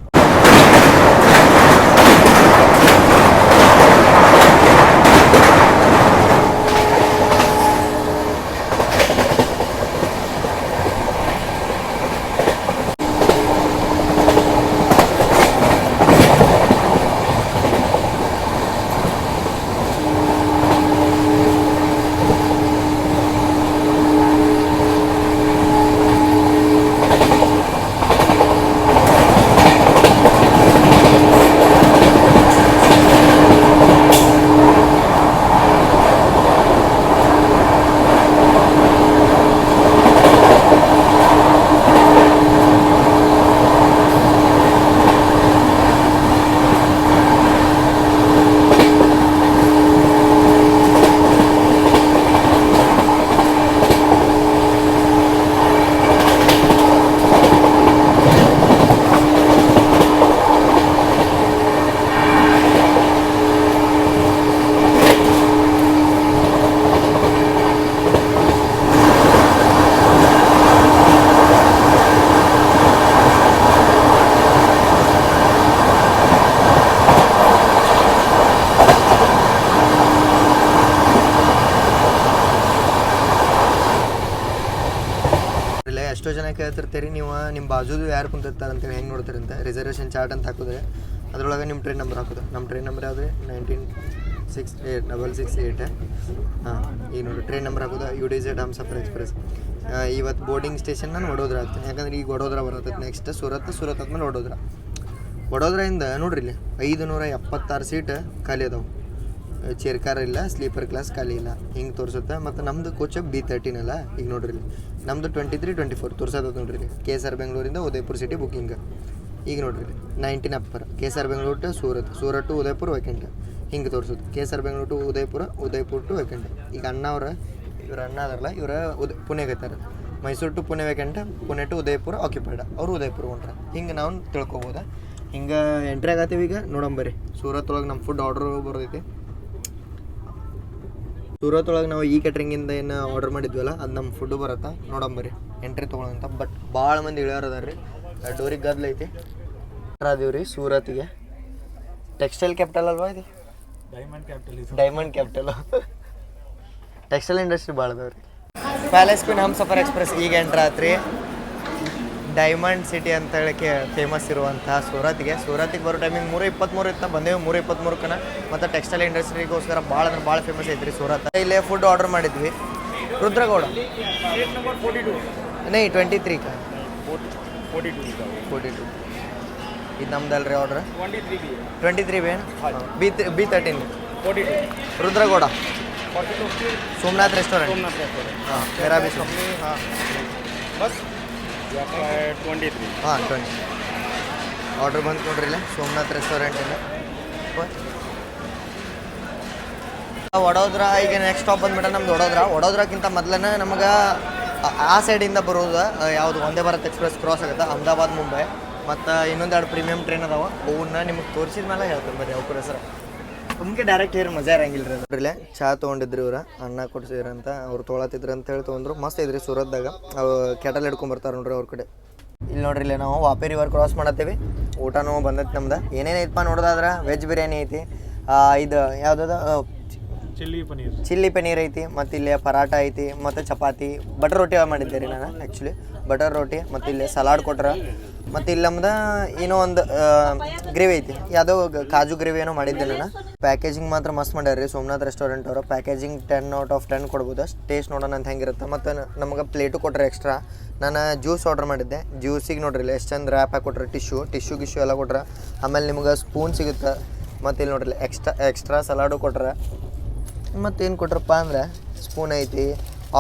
ಎಷ್ಟೋ ಜನ ಕೇಳ್ತಿರ್ತೀರಿ ನೀವು ನಿಮ್ಮ ಬಾಜುದು ಯಾರು ಕುಂತಿರ್ತಾರೆ ಅಂತೇಳಿ ಹೆಂಗೆ ನೋಡ್ತೀರಿ ಅಂತ. ರಿಸರ್ವೇಷನ್ ಚಾರ್ಟ್ ಅಂತ ಹಾಕಿದ್ರೆ ಅದ್ರೊಳಗೆ ನಿಮ್ಮ ಟ್ರೈನ್ ನಂಬರ್ ಹಾಕೋದು. ನಮ್ಮ ಟ್ರೈನ್ ನಂಬರ್ ಯಾವುದೇ 6888 ಹಾಂ ಈಗ ನೋಡಿ ಟ್ರೈನ್ ನಂಬರ್ ಹಾಕೋದು UDZ ಹಮ್ಸಫರ್ ಎಕ್ಸ್ಪ್ರೆಸ್. ಇವತ್ತು ಬೋರ್ಡಿಂಗ್ ಸ್ಟೇಷನ್ ನಾನು ವಡೋದರ ಆಗ್ತೀನಿ, ಯಾಕಂದ್ರೆ ಈಗ ವಡೋದರ ಬರತ್ತೈತೆ ನೆಕ್ಸ್ಟ್ ಸೂರತ್ ಆದ್ಮೇಲೆ ವಡೋದರಿಂದ ನೋಡ್ರಿ ಇಲ್ಲಿ 576 ಸೀಟ್ ಖಾಲಿ ಅದಾವೆ. ಚೇರ್ ಕಾರ್ ಇಲ್ಲ, ಸ್ಲೀಪರ್ ಕ್ಲಾಸ್ ಖಾಲಿ ಇಲ್ಲ, ಹಿಂಗೆ ತೋರಿಸುತ್ತೆ. ಮತ್ತು ನಮ್ಮದು ಕೋಚ್ B13 ಅಲ್ಲ, ಈಗ ನೋಡ್ರಿ ಇಲ್ಲಿ ನಮ್ಮದು 23-24 ತೋರ್ಸೋದು ನೋಡ್ರಿ ಇಲ್ಲಿ. KSR ಬೆಂಗಳೂರಿಂದ ಉದಯಪುರ ಸಿಟಿ ಬುಕ್ಕಿಂಗ್. ಈಗ ನೋಡ್ರಿ ಇಲ್ಲಿ 19 upper KSR Bengaluru to Surat to Udaipur vacant ಹಿಂಗೆ ತೋರಿಸೋದು. KSR Bengaluru to Udaipur to vacant. ಈಗ ಇವ್ರ ಅಣ್ಣ ಅದರಲ್ಲ, ಇವರ ಪುಣೆಗೆ ಐತಾರೆ. Mysuru to Pune vacant, Pune to Udaipur occupied, ಅವರು ಉದಯಪುರ ಹೊಂಟ್ರೆ. ಹಿಂಗೆ ನಾವು ತಿಳ್ಕೊಬೋದು. ಹಿಂಗೆ ಎಂಟ್ರಿ ಆಗತ್ತೀವಿ. ಈಗ ನೋಡಂಬರಿ ಸೂರತ್ ಒಳಗೆ ನಮ್ಮ ಫುಡ್ ಆರ್ಡ್ರ್ ಬರೋದೈತಿ. ಸೂರತ್ ಒಳಗೆ ನಾವು ಈ ಕ್ಯಾಟ್ರಿಂಗಿಂದ ಏನು ಆರ್ಡರ್ ಮಾಡಿದ್ವಲ್ಲ, ಅದು ನಮ್ಮ ಫುಡ್ಡು ಬರುತ್ತೆ. ನೋಡಂಬರಿ ಎಂಟ್ರಿ ತೊಗೊಳಂತ. ಬಟ್ ಭಾಳ ಮಂದಿ ಇಳಿಯೋರು ಅದಾರ ರೀ. ಡೋರಿಗೆ ಗದ್ಲೈತಿ. ಅದೀವಿ ರೀ ಸೂರತ್ಗೆ. ಟೆಕ್ಸ್ಟೈಲ್ ಕ್ಯಾಪಿಟಲ್ ಅಲ್ವಾ ಇದು? Diamond capital. ಟೆಕ್ಸ್ಟೈಲ್ ಇಂಡಸ್ಟ್ರಿ ಭಾಳ ಅದಾವ ರೀ. ಪ್ಯಾಲೇಸ್ ಕ್ವೀನ್ ಹಮ್ಸಫರ್ ಎಕ್ಸ್ಪ್ರೆಸ್ ಈಗ ಎಂಟ್ರ್ ಆತ್ರಿ. ಡೈಮಂಡ್ ಸಿಟಿ ಅಂತ ಹೇಳಕ್ಕೆ ಫೇಮಸ್ ಇರುವಂತಹ ಸೂರತ್ಗೆ ಬರೋ ಟೈಮಿಂಗ್ 3:23 ಇತ್ತು. ಬಂದೇವು 3:23 ಮತ್ತು ಟೆಕ್ಸ್ಟೈಲ್ ಇಂಡಸ್ಟ್ರಿಗೋಸ್ಕರ ಭಾಳ ಫೇಮಸ್ ಐತ್ರಿ ಸೂರತ್. ಇಲ್ಲೇ ಫುಡ್ ಆರ್ಡರ್ ಮಾಡಿದ್ವಿ. ರುದ್ರಗೌಡ 23 42 ಇದು ನಮ್ದಲ್ರಿ order. 23 B13 Rudragouda Somnath restaurant. ಹಾಂ ಮೇರಾ ಬಿ ಬಸ್ 23 ಹಾಂ 20 ಆರ್ಡ್ರ್ ಬಂದು ಕೊಡ್ರಿ ಇಲ್ಲ ಸೋಮನಾಥ್ ರೆಸ್ಟೋರೆಂಟಿಂದ. ವಡೋದರ ಈಗ ನೆಕ್ಸ್ಟ್ ಸ್ಟಾಪ್ ಬಂದ್ಬಿಟ್ರೆ ನಮ್ದು ವಡೋದರಕ್ಕಿಂತ ಮೊದಲನೇ ನಮಗೆ ಆ ಸೈಡಿಂದ ಬರೋದು ಯಾವುದು ವಂದೇ ಭಾರತ್ ಎಕ್ಸ್ಪ್ರೆಸ್ ಕ್ರಾಸ್ ಆಗುತ್ತೆ ಅಹಮದಾಬಾದ್ ಮುಂಬೈ. ಮತ್ತು ಇನ್ನೊಂದೆರಡು ಪ್ರೀಮಿಯಂ ಟ್ರೈನ್ ಅದಾವೆ. ಅವನ್ನ ನಿಮಗೆ ತೋರಿಸಿದ ಮೇಲೆ ಹೇಳ್ತೀನಿ ಬರ್ರಿ ಅವ್ರ ಹೆಸರು. ನಮಗೆ ಡೈರೆಕ್ಟ್ ಹೇರಿ ಮಜಾ ಇರಂಗಿಲ್ಲ ರೀ. ಅದ್ರಲ್ಲೇ ಚಹಾ ತೊಗೊಂಡಿದ್ರಿ ಇವ್ರು, ಅನ್ನ ಕೊಡ್ಸಿದ್ರಂತ ಅವ್ರು ತೊಗೊಳತ್ತಿದ್ರು ಅಂತ ಹೇಳಿ ತೊಗೊಂಡ್ರು. ಮಸ್ತ್ ಐತ್ರಿ ಸೂರತ್ದಾಗ. ಅವ್ರು ಕೆಟಲ್ ಹಿಡ್ಕೊಂಬರ್ತಾರೆ ನೋಡ್ರಿ ಅವ್ರ ಕಡೆ. ಇಲ್ಲಿ ನೋಡ್ರಿ ಇಲ್ಲೇ ನಾವು ವಾಪಿ ರಿವರ್ ಕ್ರಾಸ್ ಮಾಡತ್ತೀವಿ. ಊಟನೂ ಬಂದೈತಿ ನಮ್ದು. ಏನೇನು ಐತಪ್ಪ ನೋಡೋದಾದ್ರೆ ವೆಜ್ ಬಿರಿಯಾನಿ ಐತಿ, ಇದು ಯಾವುದದ ಚಿಲ್ಲಿ ಪನೀರ್ ಐತಿ, ಮತ್ತು ಇಲ್ಲಿ ಪರಾಟ ಐತಿ, ಮತ್ತು ಚಪಾತಿ ಬಟರ್ ರೋಟಿ ಮಾಡಿದ್ದೆ ರೀ ನಾನು ಆ್ಯಕ್ಚುಲಿ. ಬಟರ್ ರೋಟಿ ಮತ್ತು ಇಲ್ಲಿ ಸಲಾಡ್ ಕೊಟ್ರ. ಮತ್ತು ಇಲ್ಲಿ ನಮ್ದು ಏನೋ ಒಂದು ಗ್ರೇವಿ ಐತಿ, ಯಾವುದೋ ಕಾಜು ಗ್ರೇವಿ ಏನೋ ಮಾಡಿದ್ದೆ ನಾನು. ಪ್ಯಾಕೇಜಿಂಗ್ ಮಾತ್ರ ಮಸ್ತ್ ಮಾಡ್ಯಾರ ರೀ ಸೋಮನಾಥ್ ರೆಸ್ಟೋರೆಂಟ್ ಅವರು. ಪ್ಯಾಕೇಜಿಂಗ್ 10/10 ಕೊಡ್ಬೋದು. ಟೇಸ್ಟ್ ನೋಡೋಣ ಅಂತ ಹೆಂಗಿರುತ್ತೆ. ಮತ್ತು ನಮಗೆ ಪ್ಲೇಟು ಕೊಟ್ಟರೆ ಎಕ್ಸ್ಟ್ರಾ. ನಾನು ಜ್ಯೂಸ್ ಆರ್ಡ್ರ್ ಮಾಡಿದ್ದೆ. ಜ್ಯೂಸಿಗೆ ನೋಡ್ರಿ ಇಲ್ಲಿ ಎಷ್ಟು ಚಂದ ರ್ಯಾಪ್ ಹಾಕಿ ಕೊಟ್ರೆ. ಟಿಶ್ಯೂ ಎಲ್ಲ ಕೊಟ್ರೆ. ಆಮೇಲೆ ನಿಮ್ಗೆ ಸ್ಪೂನ್ ಸಿಗುತ್ತೆ. ಮತ್ತು ಇಲ್ಲಿ ನೋಡ್ರಿ ಎಕ್ಸ್ಟ್ರಾ ಸಲಾಡು ಕೊಟ್ರೆ. ಮತ್ತೇನು ಕೊಟ್ರಪ್ಪ ಅಂದ್ರೆ ಸ್ಪೂನ್ ಐತಿ,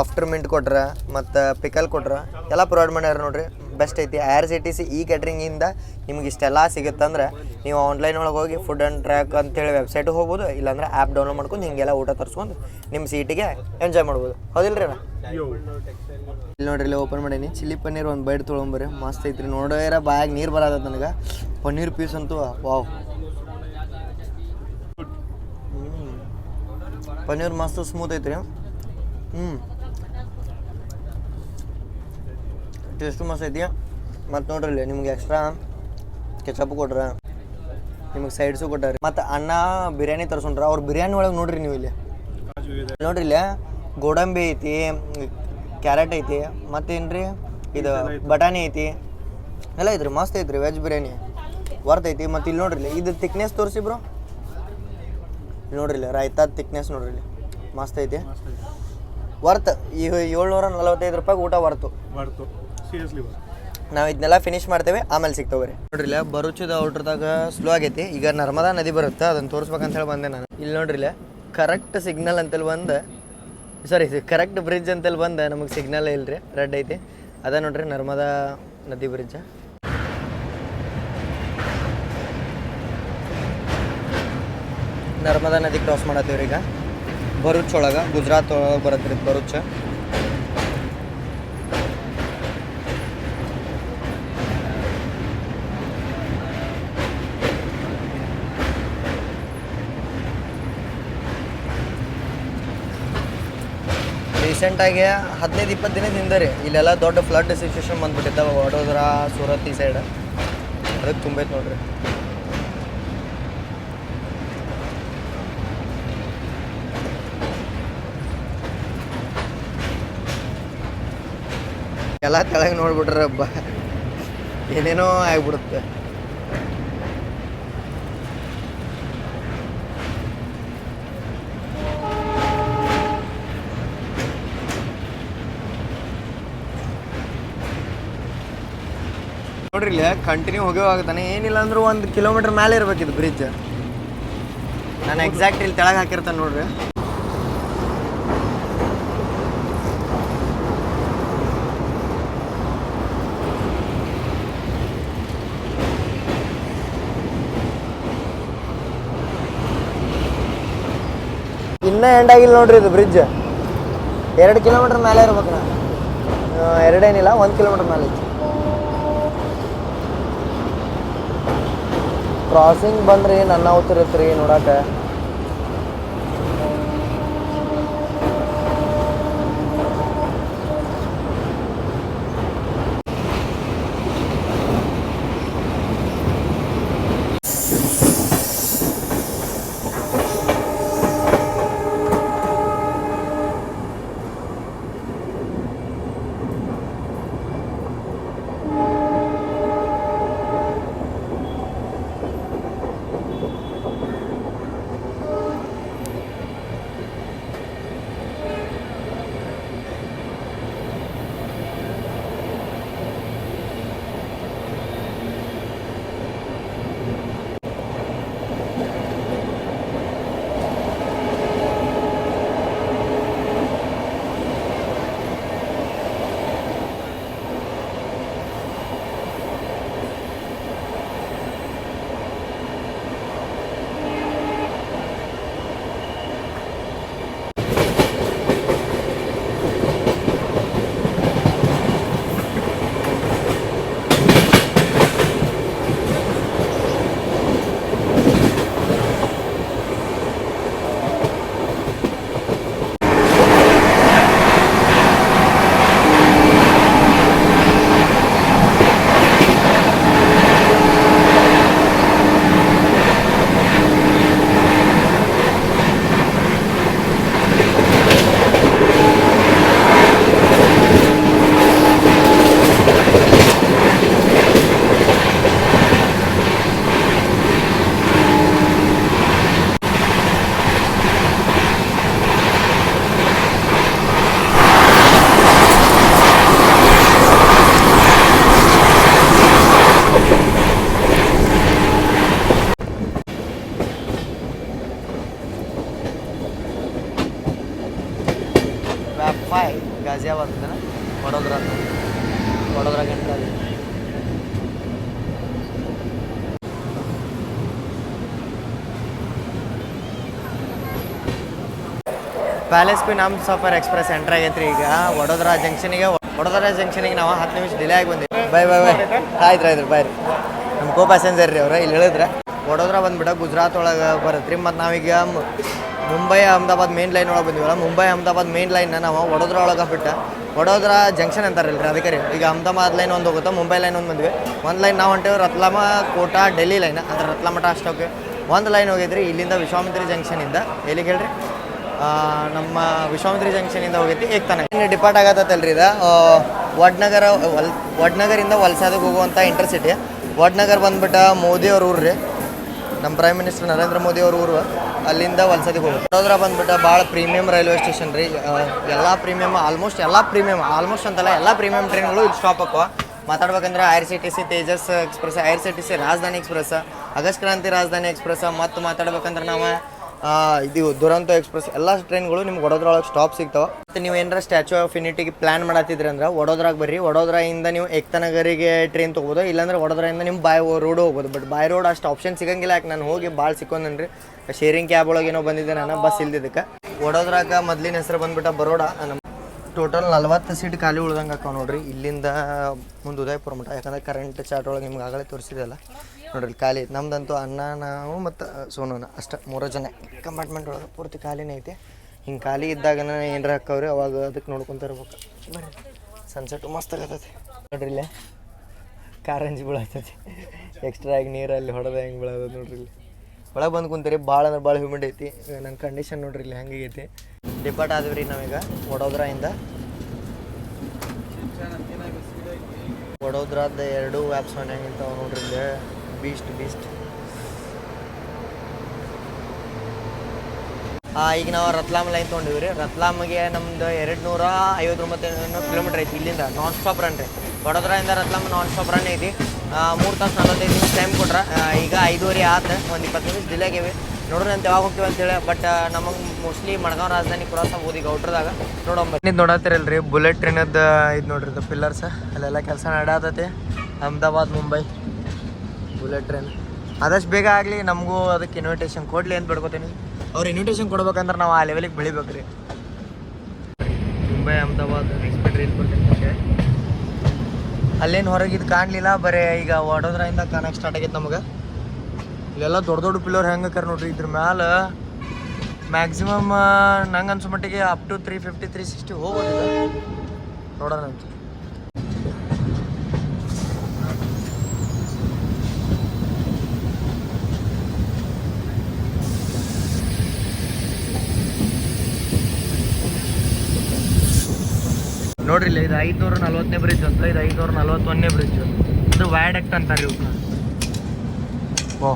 ಆಫ್ಟರ್ ಮಿಂಟ್ ಕೊಟ್ರೆ, ಮತ್ತು ಪಿಕಲ್ ಕೊಟ್ರೆ, ಎಲ್ಲ ಪ್ರೊವೈಡ್ ಮಾಡ್ಯಾರ ನೋಡ್ರಿ. ಬೆಸ್ಟ್ ಐತಿ. IRCTC ಈ ಕ್ಯಾಟ್ರಿಂಗಿಂದ ನಿಮ್ಗೆ ಇಷ್ಟೆಲ್ಲ ಸಿಗುತ್ತಂದ್ರೆ ನೀವು ಆನ್ಲೈನ್ ಒಳಗೆ ಹೋಗಿ ಫುಡ್ ಆ್ಯಂಡ್ ಟ್ರ್ಯಾಕ್ ಅಂತೇಳಿ ವೆಬ್ಸೈಟಿಗೆ ಹೋಗ್ಬೋದು. ಇಲ್ಲಾಂದ್ರೆ ಆ್ಯಪ್ ಡೌನ್ಲೋಡ್ ಮಾಡ್ಕೊಂಡು ಹಿಂಗೆಲ್ಲ ಊಟ ತರಿಸ್ಕೊಂಡು ನಿಮ್ಮ ಸೀಟಿಗೆ ಎಂಜಾಯ್ ಮಾಡ್ಬೋದು. ಹೌದಿಲ್ಲ ರೀ? ಇಲ್ಲಿ ನೋಡ್ರಿ ಇಲ್ಲಿ ಓಪನ್ ಮಾಡೀನಿ. ಚಿಲ್ಲಿ ಪನ್ನೀರ್ ಒಂದು ಬೈಟ್ ತೊಗೊಂಬರ್ರಿ. ಮಸ್ತ್ ಐತ್ರಿ. ನೋಡೋರ ಬಾಯಾಗ ನೀರು ಬರೋದ ನನಗೆ. ಪನ್ನೀರ್ ಪೀಸ್ ಅಂತೂ ವಾವ್. ಪನ್ನೀರ್ ಮಸ್ತ್ ಸ್ಮೂತ್ ಐತ್ರಿ. ಟೇಸ್ಟು ಮಸ್ತ್ ಐತಿ. ಮತ್ತು ನೋಡ್ರಿ ಇಲ್ಲಿ ನಿಮ್ಗೆ ಎಕ್ಸ್ಟ್ರಾ ಕೆಚಪ್ ಕೊಟ್ರ, ನಿಮಗೆ ಸೈಡ್ಸು ಕೊಟ್ಟಾರಿ. ಮತ್ತು ಅನ್ನ ಬಿರಿಯಾನಿ ತರ್ಸ್ಕೊಂಡ್ರ. ಅವ್ರ ಬಿರಿಯಾನಿ ಒಳಗೆ ನೋಡ್ರಿ ನೀವು ಇಲ್ಲಿ ನೋಡ್ರಿ ಇಲ್ಲಿ ಗೋಡಂಬಿ ಐತಿ, ಕ್ಯಾರೆಟ್ ಐತಿ, ಮತ್ತೇನು ರೀ ಇದು ಬಟಾಣಿ ಐತಿ, ಎಲ್ಲ ಐತ್ರಿ. ಮಸ್ತ್ ಐತ್ರಿ ವೆಜ್ ಬಿರಿಯಾನಿ ವರ್ತ್ ಐತಿ. ಮತ್ತು ಇಲ್ಲಿ ನೋಡ್ರಿ ಇದು ಥಿಕ್ನೆಸ್ ತೋರಿಸಿ ಬ್ರೋ. ನೋಡ್ರಿ ಇಲ್ಲಿ ರಾಯ್ತಾದ ಥಿಕ್ನೆಸ್ ನೋಡ್ರಿ ಇಲ್ಲಿ ಮಸ್ತ್ ಐತಿ. ವರ್ತ್. ಈ 745 ರೂಪಾಯಿಗೆ ಊಟ ವರ್ತು. ನಾವು ಇದನ್ನೆಲ್ಲ ಫಿನಿಶ್ ಮಾಡ್ತೇವೆ, ಆಮೇಲೆ ಸಿಗ್ತವೆ ರೀ. ನೋಡ್ರಿ ಇಲ್ಲ ಬರುಚಿದ ಔಟ್ರದಾಗ ಸ್ಲೋ ಆಗೈತಿ. ಈಗ ನರ್ಮದಾ ನದಿ ಬರುತ್ತೆ, ಅದನ್ನು ತೋರಿಸ್ಬೇಕಂತ ಹೇಳಿ ಬಂದೆ ನಾನು. ಇಲ್ಲಿ ನೋಡ್ರಿ ಇಲ್ಲ ಕರೆಕ್ಟ್ ಸಿಗ್ನಲ್ ಅಂತೇಳಿ ಬಂದು ಕರೆಕ್ಟ್ ಬ್ರಿಡ್ಜ್ ಅಂತೇಳಿ ಬಂದು ನಮಗೆ ಸಿಗ್ನಲ್ ಇಲ್ಲ ರೀ, ರೆಡ್ ಐತಿ. ಅದ ನೋಡ್ರಿ ನರ್ಮದಾ ನದಿ ಬ್ರಿಡ್ಜ್. ನರ್ಮದಾ ನದಿ ಕ್ರಾಸ್ ಮಾಡತ್ತೀವ್ರಿ ಈಗ. ಭರೂಚ್ ಒಳಗೆ, ಗುಜರಾತ್ ಒಳಗೆ ಬರುತ್ತೆ ರೀ ಭರೂಚ್. ರೀಸೆಂಟಾಗಿ 15-20 ದಿನದಿಂದ ರೀ ಇಲ್ಲೆಲ್ಲ ದೊಡ್ಡ ಫ್ಲಡ್ ಸಿಚುವೇಶನ್ ಬಂದ್ಬಿಟ್ಟಿದ್ದಾವೆ ವಡೋದರ ಸೂರತ್ ಈ ಸೈಡ್. ಅದಕ್ಕೆ ತುಂಬೈತೆ ನೋಡ್ರಿ. ಎಲ್ಲ ಕೆಳಗೆ ನೋಡ್ಬಿಟ್ರೆ ಏನೇನೋ ಆಗ್ಬಿಡುತ್ತೆ. ನೋಡ್ರಿ ಇಲ್ಲಿ ಕಂಟಿನ್ಯೂ ಹೋಗ್ತಾನೆ, ಏನಿಲ್ಲ ಅಂದ್ರೆ 1 ಕಿಲೋಮೀಟರ್ ಮೇಲೆ ಇರ್ಬೇಕಿದು ಬ್ರಿಡ್ಜ್. ನಾನು ಎಕ್ಸಾಕ್ಟ್ ಇಲ್ಲಿ ತೆಳಗೆ ಹಾಕಿರ್ತಾನೆ ನೋಡ್ರಿ. ಇನ್ನೂ ಎಂಡ್ ಆಗಿಲ್ಲ ನೋಡ್ರಿ ಇದು ಬ್ರಿಡ್ಜ್. 2 ಕಿಲೋಮೀಟರ್ ಮೇಲೆ ಇರ್ಬೇಕು. ನಾ 2 ಏನಿಲ್ಲ 1 ಕಿಲೋಮೀಟರ್ ಮೇಲೆ ಐತಿ. ಕ್ರಾಸಿಂಗ್ ಬಂದ್ರಿ ನನ್ನ ಅವತ್ತಿರತ್ರಿ ನೋಡಾಕ. गाजियाबाद ना वडोदरा घंटा Palace queen Humsafar Express entry ಆಗೈತ್ರಿ. ಈಗ ವಡೋದರಾ ಜಂಕ್ಷನಿಗೆ ನಾವು 10 ನಿಮಿಷ ಡಿಲೇ ಆಗಿ ಬಂದಿವಿ. ಬಾಯ್ ಆಯ್ತು ಬಾಯ್ ರೀ. ನಮ್ಮ ಪ್ಯಾಸೆಂಜರ್ ರೀ ಅವ್ರು ಇಲ್ಲಿ ಹೇಳಿದ್ರೆ ವಡೋದರಾ ಬಂದ್ಬಿಟ್ಟು ಗುಜರಾತ್ ಒಳಗೆ ಬರುತ್ತೆ ರೀ. ಮತ್ತು ನಾವೀಗ ಮುಂಬೈ ಅಹಮದಾಬಾದ್ ಮೇನ್ ಲೈನ್ ಒಳಗೆ ಬಂದಿವಲ್ಲ, ಮುಂಬೈ ಅಹಮದಾಬಾದ್ ಮೇನ್ ಲೈನ್ನ ನಾವು ವಡೋದರಾ ಒಳಗೆ ಬಿಟ್ಟು ವಡೋದರಾ ಜಂಕ್ಷನ್ ಅಂತಾರಲ್ಲ ರೀ, ಅದಕ್ಕೆ ರೀ. ಈಗ ಅಹಮದಾಬಾದ್ ಲೈನ್ ಒಂದು ಹೋಗುತ್ತೆ, ಮುಂಬೈ ಲೈನ್ ಒಂದು ಬಂದ್ವಿ. ಒಂದು ಲೈನ್ ನಾವು ಹೊಂಟೇವಿ ರತ್ಲಾಮ ಕೋಟಾ ಡೆಲ್ಲಿ ಲೈನ್ ಅಂದ್ರೆ ರತ್ಲಾಮಠ ಅಷ್ಟೋಕೆ ಒಂದು ಲೈನ್ ಹೋಗಿದ್ರಿ. ಇಲ್ಲಿಂದ ವಿಶ್ವಾಮಿತ್ರಿ ಜಂಕ್ಷನಿಂದ ಎಲ್ಲಿಗೆ ಹೇಳ್ರಿ, ನಮ್ಮ ವಿಶ್ವಾಮಿತ್ರಿ ಜಂಕ್ಷನಿಂದ ಹೋಗೈತಿ ಏಕ್ತಾನ ಡಿಪಾರ್ಟ್ ಆಗತ್ತಲ್ರಿ. ಇದು ವಡ್ನಗರಿಂದ ವಲ್ಸಾದಿಗೆ ಹೋಗುವಂಥ ಇಂಟರ್ಸಿಟಿ. ವಡ್ನಗರ್ ಬಂದ್ಬಿಟ್ಟು ಮೋದಿ ಅವ್ರ ಊರು ರೀ, ನಮ್ಮ ಪ್ರೈಮ್ ಮಿನಿಸ್ಟರ್ ನರೇಂದ್ರ ಮೋದಿ ಅವ್ರ ಊರು. ಅಲ್ಲಿಂದ ವಲ್ಸಾದಿಗೆ ಹೋಗುತ್ತೆ. ವಡೋದರಾ ಬಂದ್ಬಿಟ್ಟು ಭಾಳ ಪ್ರೀಮಿಯಂ ರೈಲ್ವೆ ಸ್ಟೇಷನ್ ರೀ. ಎಲ್ಲ ಪ್ರೀಮಿಯಮ್ ಆಲ್ಮೋಸ್ಟ್ ಅಂತಲ್ಲ ಎಲ್ಲ ಪ್ರೀಮಿಯಂ ಟ್ರೈನ್ಗಳು ಇಲ್ಲಿ ಸ್ಟಾಪ್ ಹಾಕುವ. ಮಾತಾಡ್ಬೇಕಂದ್ರೆ IRCTC ತೇಜಸ್ ಎಕ್ಸ್ಪ್ರೆಸ್, IRCTC ರಾಜಧಾನಿ ಎಕ್ಸ್ಪ್ರೆಸ್, ಆಗಸ್ಟ್ ಕ್ರಾಂತಿ ರಾಜಧಾನಿ ಎಕ್ಸ್ಪ್ರೆಸ್, ಮತ್ತು ಮಾತಾಡ್ಬೇಕಂದ್ರೆ ನಾವು ಇದು ದುರಂತೋ ಎಕ್ಸ್ಪ್ರೆಸ್ ಎಲ್ಲ ಟ್ರೈನ್ಗಳು ನಿಮ್ಗೆ ವಡೋದರಾ ಒಳಗೆ ಸ್ಟಾಪ್ ಸಿಗ್ತಾವೆ. ಮತ್ತು ನೀವು ಏನಾರ ಸ್ಟ್ಯಾಚ್ಯೂ ಆಫ್ ಯುನಿಟಿಗೆ ಪ್ಲ್ಯಾನ್ ಮಾಡತ್ತಿದ್ರಿ ಅಂದ್ರೆ ವಡೋದರಾಗೆ ಬರ್ರಿ. ವಡೋದರಾಯಿಂದ ನೀವು ಏಕ್ತಾನಗರಿಗೆ ಟ್ರೈನ್ ತೊಗೋಬೋದು, ಇಲ್ಲಾಂದ್ರೆ ವಡೋದರಾಯಿಂದ ನಿಮ್ಮ ಬಾಯ್ ರೋಡ್ ಹೋಗ್ಬೋದು. ಬಟ್ ಬಾಯ್ ರೋಡ್ ಅಷ್ಟು ಆಪ್ಷನ್ ಸಿಗಂಗಿಲ್ಲ. ಯಾಕೆ ನಾನು ಹೋಗಿ ಭಾಳ ಸಿಕ್ಕೊಂಡ್ರಿ ಶೇರಿಂಗ್ ಕ್ಯಾಬ್ ಒಳಗೆ ಏನೋ ಬಂದಿದ್ದೆ ನಾನು, ಬಸ್ ಇಲ್ದಿದ್ದಕ್ಕೆ. ವಡೋದರಾಗ ಮೊದಲಿನ ಹೆಸರು ಬಂದ್ಬಿಟ್ಟು ಬರೋಡ. ನಮ್ಮ ಟೋಟಲ್ 40 ಸೀಟ್ ಖಾಲಿ ಉಳ್ದಂಗೆ ಹಾಕೋ ನೋಡ್ರಿ. ಇಲ್ಲಿಂದ ಮುಂದೆ ಉದಯಪುರ ಮಠ, ಯಾಕಂದ್ರೆ ಕರೆಂಟ್ ಚಾರ್ಟ್ ಒಳಗೆ ನಿಮ್ಗೆ ಆಗಲೇ ತೋರಿಸಿದೆಲ್ಲ ನೋಡ್ರಿ ಖಾಲಿ ಐತೆ. ನಮ್ದಂತೂ ಅಣ್ಣ, ನಾವು ಮತ್ತು ಸೋನೂನ ಅಷ್ಟು 3 ಜನ ಕಂಪಾರ್ಟ್ಮೆಂಟ್ ಒಳಗೆ ಪೂರ್ತಿ ಖಾಲಿನೇ ಐತಿ. ಹಿಂಗೆ ಖಾಲಿ ಇದ್ದಾಗ ಏನರ ಹಾಕವ್ರಿ ಅವಾಗ ಅದಕ್ಕೆ ನೋಡ್ಕೊತ ಇರ್ಬೇಕು. ಬರ್ರಿ ಸನ್ಸೆಟ್ ಮಸ್ತ್ ಆಗತ್ತೈತಿ ನೋಡ್ರಿ. ಇಲ್ಲೇ ಕಾರಂಜಿ ಬೀಳತ್ತೈತಿ, ಎಕ್ಸ್ಟ್ರಾ ಆಗಿ ನೀರಲ್ಲಿ ಹೊಡೆದ ಹೆಂಗೆ ಬೀಳದ ನೋಡ್ರಿ. ಇಲ್ಲಿ ಒಳಗೆ ಬಂದು ಕುಂತೀರಿ. ಭಾಳ ಅಂದ್ರೆ ಭಾಳ ಹ್ಯೂಮಿಡ್ ಐತಿ. ನನ್ನ ಕಂಡೀಷನ್ ನೋಡ್ರಿ ಇಲ್ಲಿ ಹೆಂಗೈತಿ. ಡಿಪಾರ್ಟ್ ಆದ್ವಿ ನಾವೀಗ ವಡೋದರಾಯಿಂದ. ವಡೋದರಾದ 2 ಆ್ಯಪ್ಸ್ ಹೆಂಗಿಂತಾವ ನೋಡ್ರಿ ಇಲ್ಲಿ. ಬೀಸ್ಟ್ ಈಗ ನಾವು ರತ್ಲಾಮ್ ಲೈನ್ ತೊಗೊಂಡಿವಿ ರೀ. ರತ್ಲಾಮಿಗೆ ನಮ್ದು 259 ಕಿಲೋಮೀಟ್ರ್ ಐತಿ. ಇಲ್ಲಿಂದ ನಾನ್ ಸ್ಟಾಪ್ ರನ್ ರೀ. ವಡೋದರಾದಿಂದ ರತ್ಲಮ್ ನಾನ್ ಸ್ಟಾಪ್ ರನ್ ಐತಿ. 3 ತಾಸು 45 ನಿಮಿಷ ಟೈಮ್ ಕೊಟ್ರೆ. ಈಗ 5:30 ಆತು, ಒಂದು 20 ನಿಮಿಷ ಡಿಲೇ ಆಗೇವಿ. ನೋಡ್ರಿ ಅಂತ ಯಾವಾಗ ಹೋಗ್ತೀವಿ ಅಂತೇಳಿ. ಬಟ್ ನಮಗೆ ಮೋಸ್ಟ್ಲಿ ಮಡ್ಗಾಂವ್ ರಾಜಧಾನಿ ಕ್ರಾಸ್ ಆಗ್ಬೋದು ಈಗ ಔಟ್ರದಾಗ. ನೋಡತ್ತಿರಲ್ರಿ ಬುಲೆಟ್ ಟ್ರೈನದ್ದು ಇದು ನೋಡ್ರಿ ಇದು ಪಿಲ್ಲರ್ಸ್ ಅಲ್ಲೆಲ್ಲ ಕೆಲಸ ನಡಾತೈತಿ. ಅಹಮದಾಬಾದ್ ಮುಂಬೈ ಬುಲೆಟ್ ಟ್ರೈನ್ ಆದಷ್ಟು ಬೇಗ ಆಗಲಿ. ನಮಗೂ ಅದಕ್ಕೆ ಇನ್ವಿಟೇಷನ್ ಕೊಡಲಿ ಅಂತ ಬಿಡ್ಕೋತೀನಿ. ಅವ್ರು ಇನ್ವಿಟೇಷನ್ ಕೊಡ್ಬೇಕಂದ್ರೆ ನಾವು ಆ ಲೆವೆಲಿಗೆ ಬೆಳಿಬೇಕು ರೀ. ಮುಂಬೈ ಅಹಮದಾಬಾದ್ ಎಕ್ಸ್ಪೆಕ್ಟ್ ರೈಲ್ ಬರ್ತೀನಿ. ಅಲ್ಲೇನು ಹೊರಗೆ ಇದು ಕಾಣಲಿಲ್ಲ, ಬರೀ ಈಗ ವಡೋದರಾಯಿಂದ ಕಾಣಕ್ಕೆ ಸ್ಟಾರ್ಟ್ ಆಗೈತೆ ನಮಗೆ. ಇಲ್ಲೆಲ್ಲ ದೊಡ್ಡ ದೊಡ್ಡ ಪಿಲ್ಲರ್ ಹೆಂಗೆ ಹಾಕಾರ ನೋಡ್ರಿ. ಇದ್ರ ಮ್ಯಾಲೆ ಮ್ಯಾಕ್ಸಿಮಮ್ ನಂಗೆ ಅನ್ಸೋ ಮಟ್ಟಿಗೆ ಅಪ್ ಟು 350 360 ಹೋಗೋದಿಲ್ಲ. ನೋಡೋಣ ಅಂತ ನೋಡ್ರಿ. ಇದು 540ನೇ ಬ್ರಿಡ್ಜ್ ಅಂತ, ಇದು 541ನೇ ಬ್ರಿಡ್ಜ್. ಇದು ವ್ಯಾಡಕ್ಟ್ ಅಂತಾರೆ ಇವ್ಕ. ಓ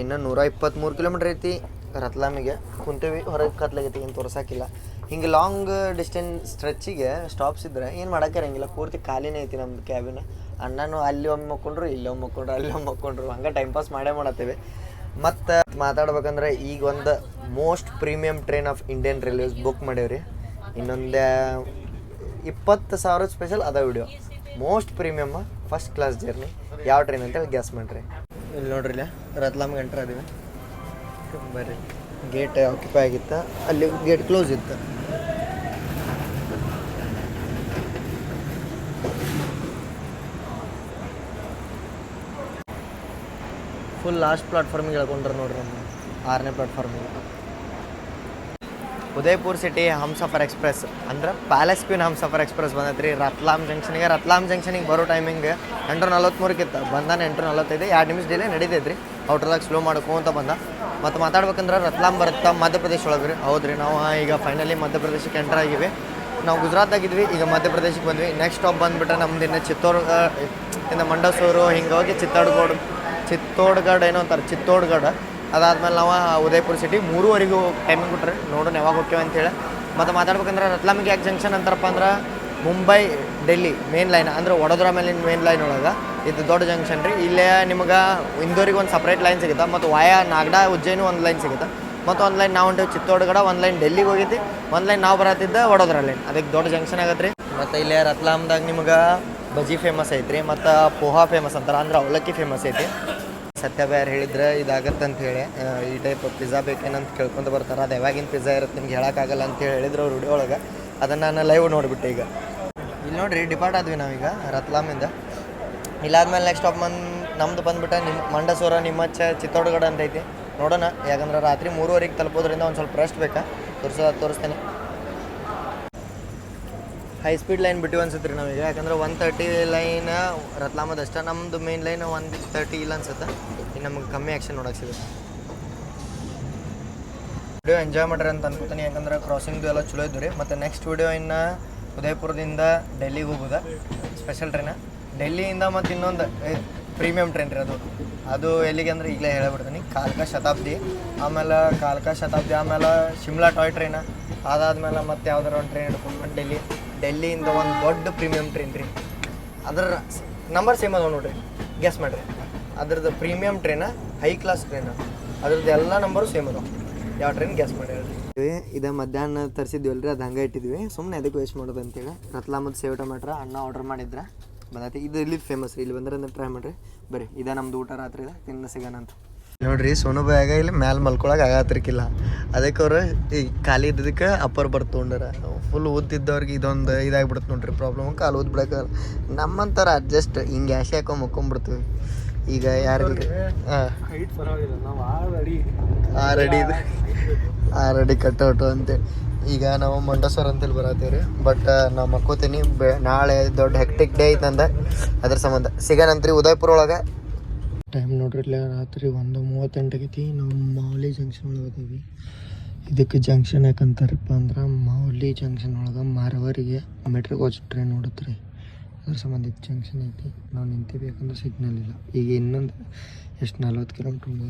ಇನ್ನು 123 ಕಿಲೋಮೀಟ್ರ್ ಐತಿ ರತ್ಲಾಮಿಗೆ. ಕುಂತೇವಿ ಹೊರಗೆ ಕತ್ಲಾಗೈತಿ, ಏನು ತೋರ್ಸಾಕಿಲ್ಲ. ಹಿಂಗೆ ಲಾಂಗ್ ಡಿಸ್ಟೆನ್ಸ್ ಸ್ಟ್ರೆಚ್ಚಿಗೆ ಸ್ಟಾಪ್ಸ್ ಇದ್ರೆ ಏನು ಮಾಡೋಕೆ ಇರಂಗಿಲ್ಲ. ಪೂರ್ತಿ ಖಾಲಿನೇ ಐತಿ ನಮ್ದು ಕ್ಯಾಬಿನ್. ಅಣ್ಣನೂ ಅಲ್ಲಿ ಒಮ್ಮೆ ಮಕ್ಕೊಂಡ್ರು, ಇಲ್ಲಿ ಒಮ್ಮೆ ಮಕ್ಕೊಂಡ್ರು, ಅಲ್ಲಿ ಒಮ್ಮೆ ಮಕ್ಕೊಂಡ್ರು, ಹಂಗೆ ಟೈಮ್ ಪಾಸ್ ಮಾಡತ್ತೇವೆ. ಮತ್ತು ಮಾತಾಡ್ಬೇಕಂದ್ರೆ ಈಗ ಒಂದು most premium train of Indian railways book ಮಾಡೇವ್ರಿ. ಇನ್ನೊಂದು 20,000 ಸ್ಪೆಷಲ್ ಅದ video. Most premium first class journey. ಯಾವ ಟ್ರೈನ್ ಅಂತೇಳಿ ಗ್ಯಾಸ್ ಮಾಡಿರಿ. ಇಲ್ಲಿ ನೋಡ್ರಿ, ಇಲ್ಲ ರತ್ಲಾಮ್ಗೆ ಎಂಟ್ರ್ ಅದೀವಿ. ಬರ್ರಿ, ಗೇಟ್ ಆಕ್ಯುಪೈ ಆಗಿತ್ತು, ಅಲ್ಲಿ ಗೇಟ್ ಕ್ಲೋಸ್ ಇತ್ತು. ಫುಲ್ ಲಾಸ್ಟ್ ಪ್ಲಾಟ್ಫಾರ್ಮಿಗೆ ಹೇಳ್ಕೊಂಡ್ರೆ ನೋಡ್ರಿ, ನಮ್ಮ 6ನೇ ಪ್ಲಾಟ್ಫಾರ್ಮಿಗೆ. ಉದಯಪುರ್ ಸಿಟಿ ಹಮ್ಸಫರ್ ಎಕ್ಸ್ಪ್ರೆಸ್ ಅಂದ್ರೆ ಪ್ಯಾಲೇಸ್ ಕ್ವೀನ್ ಹಮ್ಸಫರ್ ಎಕ್ಸ್ಪ್ರೆಸ್ ಬಂದೈತ್ರಿ ರತ್ಲಾಮ್ ಜಂಕ್ಷನಿಗೆ ಬರೋ ಟೈಮಿಂಗ್ 8:43 ಇತ್ತು. ಬಂದಾನೆ 8:45, 2 ನಿಮಿಷ ಡಿಲೇ ನಡೀತೈತ್ರಿ. ಔಟ್ರದಾಗ ಸ್ಲೋ ಮಾಡ್ಕೊಂತ ಬಂದ. ಮತ್ತು ಮಾತಾಡ್ಬೇಕಂದ್ರೆ ರತ್ಲಾಮ್ ಬರುತ್ತೆ ಮಧ್ಯಪ್ರದೇಶ ಒಳಗೆ ರೀ. ಹೌದ್ರಿ, ನಾವು ಈಗ ಫೈನಲಿ ಮಧ್ಯಪ್ರದೇಶಕ್ಕೆ ಎಂಟರ್ ಆಗಿವಿ. ನಾವು ಗುಜರಾತಾಗಿದ್ವಿ, ಈಗ ಮಧ್ಯಪ್ರದೇಶಕ್ಕೆ ಬಂದ್ವಿ. ನೆಕ್ಸ್ಟ್ ಸ್ಟಾಪ್ ಬಂದುಬಿಟ್ರೆ ನಮ್ದು ಇನ್ನು ಇಂದ ಮಂಡಸೂರು ಹಿಂಗೆ ಹೋಗಿ ಚಿತ್ತೋಡ್ಗಢ ಏನೋ ಅಂತಾರೆ, ಚಿತ್ತೋಡ್ಗಢ. ಅದಾದ್ಮೇಲೆ ನಾವು ಉದಯಪುರ ಸಿಟಿ 3:15 ಟೈಮಿಂಗ್ ಕೊಟ್ರೆ ನೋಡೋಣ ಯಾವಾಗ ಹೋಗ್ತೇವೆ ಅಂತೇಳಿ. ಮತ್ತು ಮಾತಾಡ್ಬೇಕಂದ್ರೆ ರತ್ಲಾಮಿಗೆ ಯಾಕೆ ಜಂಕ್ಷನ್ ಅಂತಾರಪ್ಪ ಅಂದ್ರೆ ಮುಂಬೈ ಡೆಲ್ಲಿ ಮೇನ್ ಲೈನ್ ಅಂದ್ರೆ ವಡೋದರಾ ಮೇಲಿನ ಮೇನ್ ಲೈನ್ ಒಳಗೆ ಇದು ದೊಡ್ಡ ಜಂಕ್ಷನ್ ರೀ. ಇಲ್ಲೇ ನಿಮ್ಗೆ ಇಂದೋರಿಗೆ ಒಂದು ಸಪ್ರೇಟ್ ಲೈನ್ ಸಿಗುತ್ತೆ, ಮತ್ತು ವಾಯಾ ನಾಗಡಾ ಉಜ್ಜಯಿನಿ ಒಂದು ಲೈನ್ ಸಿಗುತ್ತೆ, ಮತ್ತು ಒಂದು ಲೈನ್ ನಾವು ಹೊಂಟೇವೆ ಚಿತ್ತೋಡ್ಗಢ, ಒಂದು ಲೈನ್ ಡೆಲ್ಲಿಗೆ ಹೋಗೈತಿ, ಒಂದು ಲೈನ್ ನಾವು ಬರತ್ತಿದ್ದ ವಡೋದರಾ ಲೈನ್. ಅದಕ್ಕೆ ದೊಡ್ಡ ಜಂಕ್ಷನ್ ಆಗತ್ತೆ ರೀ. ಮತ್ತು ಇಲ್ಲೇ ರತ್ಲಾಮ್ದಾಗ ನಿಮ್ಗೆ ಬಜ್ಜಿ ಫೇಮಸ್ ಐತ್ರಿ, ಮತ್ತು ಪೋಹಾ ಫೇಮಸ್ ಅಂತಾರೆ, ಅಂದ್ರೆ ಅವಲಕ್ಕಿ ಫೇಮಸ್ ಐತಿ. ಸತ್ಯ ಬ್ಯಾರು ಹೇಳಿದ್ರೆ ಇದಾಗತ್ತೆ ಅಂತ ಹೇಳಿ ಈ ಟೈಪ್ ಪಿಜ್ಜಾ ಬೇಕೇನಂತ ಕೇಳ್ಕೊಂಡು ಬರ್ತಾರೆ. ಅದು ಯಾವಾಗಿನ ಪಿಜ್ಜಾ ಇರುತ್ತೆ ನಿಮ್ಗೆ ಹೇಳೋಕ್ಕಾಗಲ್ಲ ಅಂತ ಹೇಳಿದ್ರು ಅವ್ರು ವಿಡಿಯೋ ಒಳಗೆ. ಅದನ್ನು ನಾನು ಲೈವ್ ನೋಡಿಬಿಟ್ಟೆ. ಈಗ ಇಲ್ಲಿ ನೋಡಿರಿ ಡಿಪಾರ್ಟ್ ಆದ್ವಿ ನಾವೀಗ ರತ್ಲಾಮಿಂದ. ಇಲ್ಲಾದ್ಮೇಲೆ ನೆಕ್ಸ್ಟ್ ಸ್ಟಾಪ್ ನಮ್ದು ಬಂದುಬಿಟ್ಟು ಮಂಡಸೂರ, ನಿಮ್ಮಚ್ಚ, ಚಿತ್ತೋಡ್ಗಢ ಅಂತ ಐತಿ. ನೋಡೋಣ, ಯಾಕಂದ್ರೆ ರಾತ್ರಿ 3:15 ತಲುಪೋದ್ರಿಂದ ಒಂದು ಸ್ವಲ್ಪ ರೆಸ್ಟ್ ಬೇಕಾ, ತೋರಿಸ್ತೇನೆ. ಹೈ ಸ್ಪೀಡ್ ಲೈನ್ ಬಿಟ್ಟು ಅನ್ಸುತ್ತೆ ರೀ ನಾವೀಗ, ಯಾಕಂದ್ರೆ 130 ಲೈನ್ ರತ್ಲಾಮದ ಅಷ್ಟೇ. ನಮ್ಮದು ಮೇನ್ ಲೈನ್ 130 ಇಲ್ಲ ಅನ್ಸುತ್ತೆ. ಇನ್ನು ನಮಗೆ ಕಮ್ಮಿ ಆ್ಯಕ್ಷನ್ ನೋಡೋಕೆ ಸಿಗುತ್ತೆ. ವಿಡಿಯೋ ಎಂಜಾಯ್ ಮಾಡ್ರಿ ಅಂತ ಅನ್ಕೋತೀನಿ, ಯಾಕಂದ್ರೆ ಕ್ರಾಸಿಂಗ್ದು ಎಲ್ಲ ಚಲೋ ಇದ್ದು ರೀ. ಮತ್ತು ನೆಕ್ಸ್ಟ್ ವಿಡಿಯೋ ಇನ್ನು ಉದಯಪುರದಿಂದ ಡೆಲ್ಲಿಗೆ ಹೋಗೋದು. ಸ್ಪೆಷಲ್ ಟ್ರೈನ. ಡೆಲ್ಲಿಯಿಂದ ಮತ್ತು ಇನ್ನೊಂದು ಪ್ರೀಮಿಯಮ್ ಟ್ರೈನ್ ರೀ ಅದು ಎಲ್ಲಿಗೆ ಅಂದ್ರೆ ಈಗಲೇ ಹೇಳಿಬಿಡ್ತೀನಿ. ಕಾಲ್ಕಾ ಶತಾಬ್ದಿ, ಆಮೇಲೆ ಆಮೇಲೆ ಶಿಮ್ಲಾ ಟಾಯ್ ಟ್ರೈನ, ಅದಾದ್ಮೇಲೆ ಮತ್ತೆ ಯಾವ್ದಾರ ಒಂದು ಟ್ರೈನ್ ಹಿಡ್ಕೊಂಡು ಡೆಲ್ಲಿಯಿಂದ ಒಂದು ದೊಡ್ಡ ಪ್ರೀಮಿಯಮ್ ಟ್ರೈನ್ ರೀ. ಅದ್ರ ನಂಬರ್ ಸೇಮ್ ಅದಾವ ನೋಡ್ರಿ, ಗೆಸ್ ಮಾಡಿರಿ. ಅದ್ರದ್ದು ಪ್ರೀಮಿಯಮ್ ಟ್ರೈನ, ಹೈ ಕ್ಲಾಸ್ ಟ್ರೈನ, ಅದ್ರದ್ದು ಎಲ್ಲ ನಂಬರು ಸೇಮ್ ಅದಾವ. ಯಾವ ಟ್ರೈನ್ ಗೆಸ್ ಮಾಡಿ ಹೇಳ್ರಿ. ಇದು ಮಧ್ಯಾಹ್ನ ತರಿಸಿದ್ವಲ್ಲ ರೀ, ಅದು ಹಂಗೆ ಇಟ್ಟಿದ್ವಿ. ಸುಮ್ಮನೆ ಅದಕ್ಕೆ ವೇಸ್ಟ್ ಮಾಡೋದು ಅಂತೇಳಿ ರತ್ಲಾ ಮತ್ತು ಸೇವ್ ಟೊಮೆಟ್ರ ಅನ್ನ ಆರ್ಡರ್ ಮಾಡಿದ್ರೆ ಬಂದೈತಿ. ಇದು ಇಲ್ಲಿ ಫೇಮಸ್ ರೀ, ಇಲ್ಲಿ ಬಂದ್ರೆ ಟ್ರೈ ಮಾಡಿರಿ. ಬರ್ರಿ, ಇದೇ ನಮ್ದು ಊಟ ರಾತ್ರಿ ಇದೆ, ತಿನ್ನ ಸಿಗೋಣ ಅಂತ. ನೋಡ್ರಿ ಸೋನು ಬಾಯಾಗ ಇಲ್ಲಿ ಮ್ಯಾಲೆ ಮಲ್ಕೊಳಕ್ಕೆ ಆಗತ್ತಿರ್ಕಿಲ್ಲ. ಅದಕ್ಕೆ ಅವ್ರು ಈ ಖಾಲಿ ಇದ್ದದಕ್ಕೆ ಅಪ್ಪರ್ ಬರ್ತು ತೊಗೊಂಡಾರ. ಫುಲ್ ಓದ್ತಿದ್ದವ್ರಿಗೆ ಇದೊಂದು ಇದಾಗ್ಬಿಡುತ್ತೆ ನೋಡ್ರಿ ಪ್ರಾಬ್ಲಮ್. ಕಾಲು ಓದ್ ಬಿಡೋಕ್ಕಲ್ಲ. ನಮ್ಮಂತರ ಅಡ್ಜಸ್ಟ್ ಹಿಂಗೆ ಆಸೆ ಹಾಕೊಂಡು ಮುಕ್ಕೊಂಬಿಡ್ತೀವಿ. ಈಗ ಯಾರಿಲ್ರಿ ಆರಡಿ ಕಟ್ಔಟು ಅಂತೇಳಿ ಈಗ ನಾವು ಮಂಡಸರ್ ಅಂತೇಳಿ ಬರತ್ತೀವಿ ರೀ. ಬಟ್ ನಾವು ಮಕ್ಕೋತೀನಿ. ನಾಳೆ ದೊಡ್ಡ ಹೆಕ್ಟಿಕ್ ಡೇ ಐತಂದ ಅದ್ರ ಸಂಬಂಧ ಸಿಗೋಣಂತ್ರಿ ಉದಯಪುರ ಒಳಗೆ. ಟೈಮ್ ನೋಡ್ರಿ ರಾತ್ರಿ 1:38 ಆಗೈತಿ. ನಾವು ಮಾವಲಿ ಜಂಕ್ಷನ್ ಒಳಗೆ ಅದೀವಿ. ಇದಕ್ಕೆ ಜಂಕ್ಷನ್ ಯಾಕಂತಾರಪ್ಪ ಅಂದ್ರೆ ಮಾವಲಿ ಜಂಕ್ಷನ್ ಒಳಗೆ ಮಾರವಾರಿಗೆ ಮೆಟ್ರೋ ಕೋಚ್ ಟ್ರೈನ್ ನೋಡುತ್ತೆ. ಅದ್ರ ಸಂಬಂಧ ಇದು ಜಂಕ್ಷನ್ ಐತಿ. ನಾವು ನಿಂತಿಬೇಕಂದ್ರೆ ಸಿಗ್ನಲ್ ಇಲ್ಲ. ಈಗ ಇನ್ನೊಂದು ಎಷ್ಟು 40 ಕಿಲೋಮೀಟ್ರ್ ಮುಂದೆ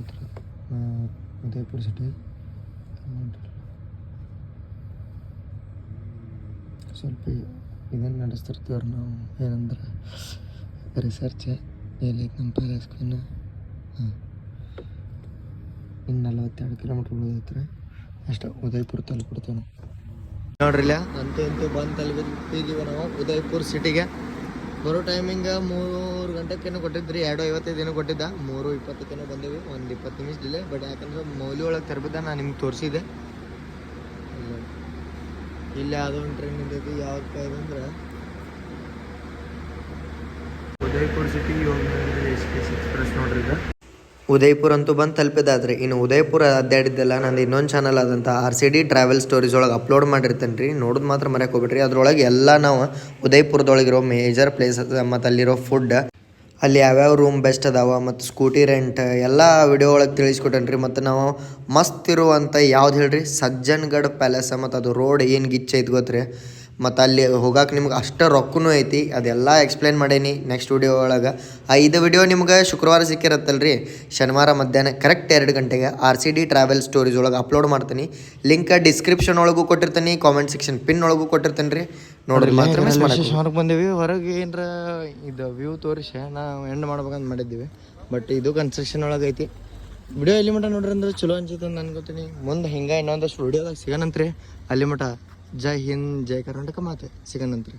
ಉದಯಪುರ ಸಿಟಿ. ಸ್ವಲ್ಪ ಇದನ್ನು ನಡೆಸ್ತಿರ್ತೀವ್ರಿ ನಾವು. ಏನಂದ್ರೆ ರಿಸರ್ಚ್ ಎಲ್ಲೈತೆ ನಮ್ಮ ಪ್ಯಾಲೇಸ್ಕಿನ್ನ. ಇನ್ನು 42 ಕಿಲೋಮೀಟ್ರ್ ಉಳಿದೈತ್ರಿ ಅಷ್ಟೇ, ಉದಯಪುರ ತಲುಪಿಡ್ತೀವಿ ನಾವು. ನೋಡ್ರಿ ಇಲ್ಲ ಅಂತೂ ಬಂದು ತಲುಪಿದ್ದೀವಿ ನಾವು ಉದಯಪುರ ಸಿಟಿಗೆ. ಬರೋ ಟೈಮಿಂಗ 3 ಗಂಟೆಗೇನೋ ಕೊಟ್ಟಿದ್ರಿ, 2:55 ಕೊಟ್ಟಿದ್ದ. 3:20 ಬಂದೇವಿ, ಒಂದು 20 ನಿಮಿಷ ಡಿಲೇ. ಬಟ್ ಯಾಕಂದ್ರೆ ಮೌಲಿ ಒಳಗೆ ತರಬಿದ್ದ ನಾನು ನಿಮ್ಗೆ ತೋರಿಸಿದೆ. ಇಲ್ಲಿ ಯಾವುದೋ ಒಂದು ಟ್ರೈನ್ ನಿಂತೈತಿ. ಯಾವ್ದು ಅಂದ್ರೆ ಉದಯಪುರ ಸಿಟಿ ಎಕ್ಸ್ಪ್ರೆಸ್ ನೋಡ್ರಿ. ಇದು ಉದಯಪುರ ಅಂತೂ ಬಂದು ತಲುಪಿದಾದ್ರಿ. ಇನ್ನು ಉದಯಪುರ ಅಡ್ಡಾಡಿದ್ದೆಲ್ಲ ನಂದು ಇನ್ನೊಂದು ಚಾನಲ್ ಆದಂಥ RCD ಟ್ರಾವೆಲ್ ಸ್ಟೋರೀಸ್ ಒಳಗೆ ಅಪ್ಲೋಡ್ ಮಾಡಿರ್ತೇನೆ ರೀ. ನೋಡೋದು ಮಾತ್ರ ಮರೆಯೋಕೆ ಹೋಗ್ಬಿಟ್ರಿ. ಅದ್ರೊಳಗೆ ಎಲ್ಲ ನಾವು ಉದಯಪುರದೊಳಗಿರೋ ಮೇಜರ್ ಪ್ಲೇಸಸ್ ಮತ್ತು ಅಲ್ಲಿರೋ ಫುಡ್, ಅಲ್ಲಿ ಯಾವ್ಯಾವ ರೂಮ್ ಬೆಸ್ಟ್ ಅದಾವ ಮತ್ತು ಸ್ಕೂಟಿ ರೆಂಟ್ ಎಲ್ಲ ವಿಡಿಯೋ ಒಳಗೆ ತಿಳಿಸ್ಕೊಟ್ಟೇನೆ ರೀ. ಮತ್ತು ನಾವು ಮಸ್ತ್ ಇರುವಂಥ ಯಾವ್ದು ಹೇಳ್ರಿ, ಸಜ್ಜನ್ಗಢ ಪ್ಯಾಲೇಸ. ಮತ್ತು ಅದು ರೋಡ್ ಏನು ಗಿಚ್ಚ ಐತೆ ಗೊತ್ತ್ರಿ. ಮತ್ತು ಅಲ್ಲಿ ಹೋಗಕ್ಕೆ ನಿಮ್ಗೆ ಅಷ್ಟು ರೊಕ್ಕನೂ ಐತಿ. ಅದೆಲ್ಲ ಎಕ್ಸ್ಪ್ಲೇನ್ ಮಾಡೀನಿ ನೆಕ್ಸ್ಟ್ ವಿಡಿಯೋ ಒಳಗೆ. ಇದು ವಿಡಿಯೋ ನಿಮ್ಗೆ ಶುಕ್ರವಾರ ಸಿಕ್ಕಿರತ್ತಲ್ಲ ರೀ, ಶನಿವಾರ ಮಧ್ಯಾಹ್ನ ಕರೆಕ್ಟ್ 2 ಗಂಟೆಗೆ RCD ಟ್ರಾವೆಲ್ ಸ್ಟೋರೀಸ್ ಒಳಗೆ ಅಪ್ಲೋಡ್ ಮಾಡ್ತೀನಿ. ಲಿಂಕ್ ಡಿಸ್ಕ್ರಿಪ್ಷನ್ ಒಳಗೂ ಕೊಟ್ಟಿರ್ತೀನಿ, ಕಾಮೆಂಟ್ ಸೆಕ್ಷನ್ ಪಿನ್ ಒಳಗೂ ಕೊಟ್ಟಿರ್ತೀನಿ ರೀ. ನೋಡ್ರಿ ಮಾತ್ರ ಮಿಸ್ ಮಾಡಿ. ಹೊರಗೆ ಬಂದೀವಿ. ಹೊರಗೆ ಏನರ ಇದು ವ್ಯೂ ತೋರಿಸಿ ನಾವು ಎಂಡ್ ಮಾಡ್ಬೇಕಂತ ಮಾಡಿದ್ದೀವಿ. ಬಟ್ ಇದು ಕನ್ಸ್ಟ್ರಕ್ಷನ್ ಒಳಗೆ ಐತಿ. ವಿಡಿಯೋ ಎಲ್ಲಿ ಮಟ್ಟ ನೋಡ್ರಿ ಅಂದ್ರೆ ಚಲೋ ಅನ್ಸುತ್ತೆ ಅಂತ ಅನ್ಕೋತೀನಿ. ಮುಂದೆ ಹಿಂಗೆ ಇನ್ನೊಂದಷ್ಟು ವಿಡಿಯೋದಾಗ ಸಿಗೋಣಂತ್ರಿ. ಅಲ್ಲಿ ಮಟ್ಟ ಜೈ ಹಿಂದ್, ಜೈ ಕರ್ನಾಟಕ ಮಾತೆ ಸಿಗೋಣಂತ್ರಿ.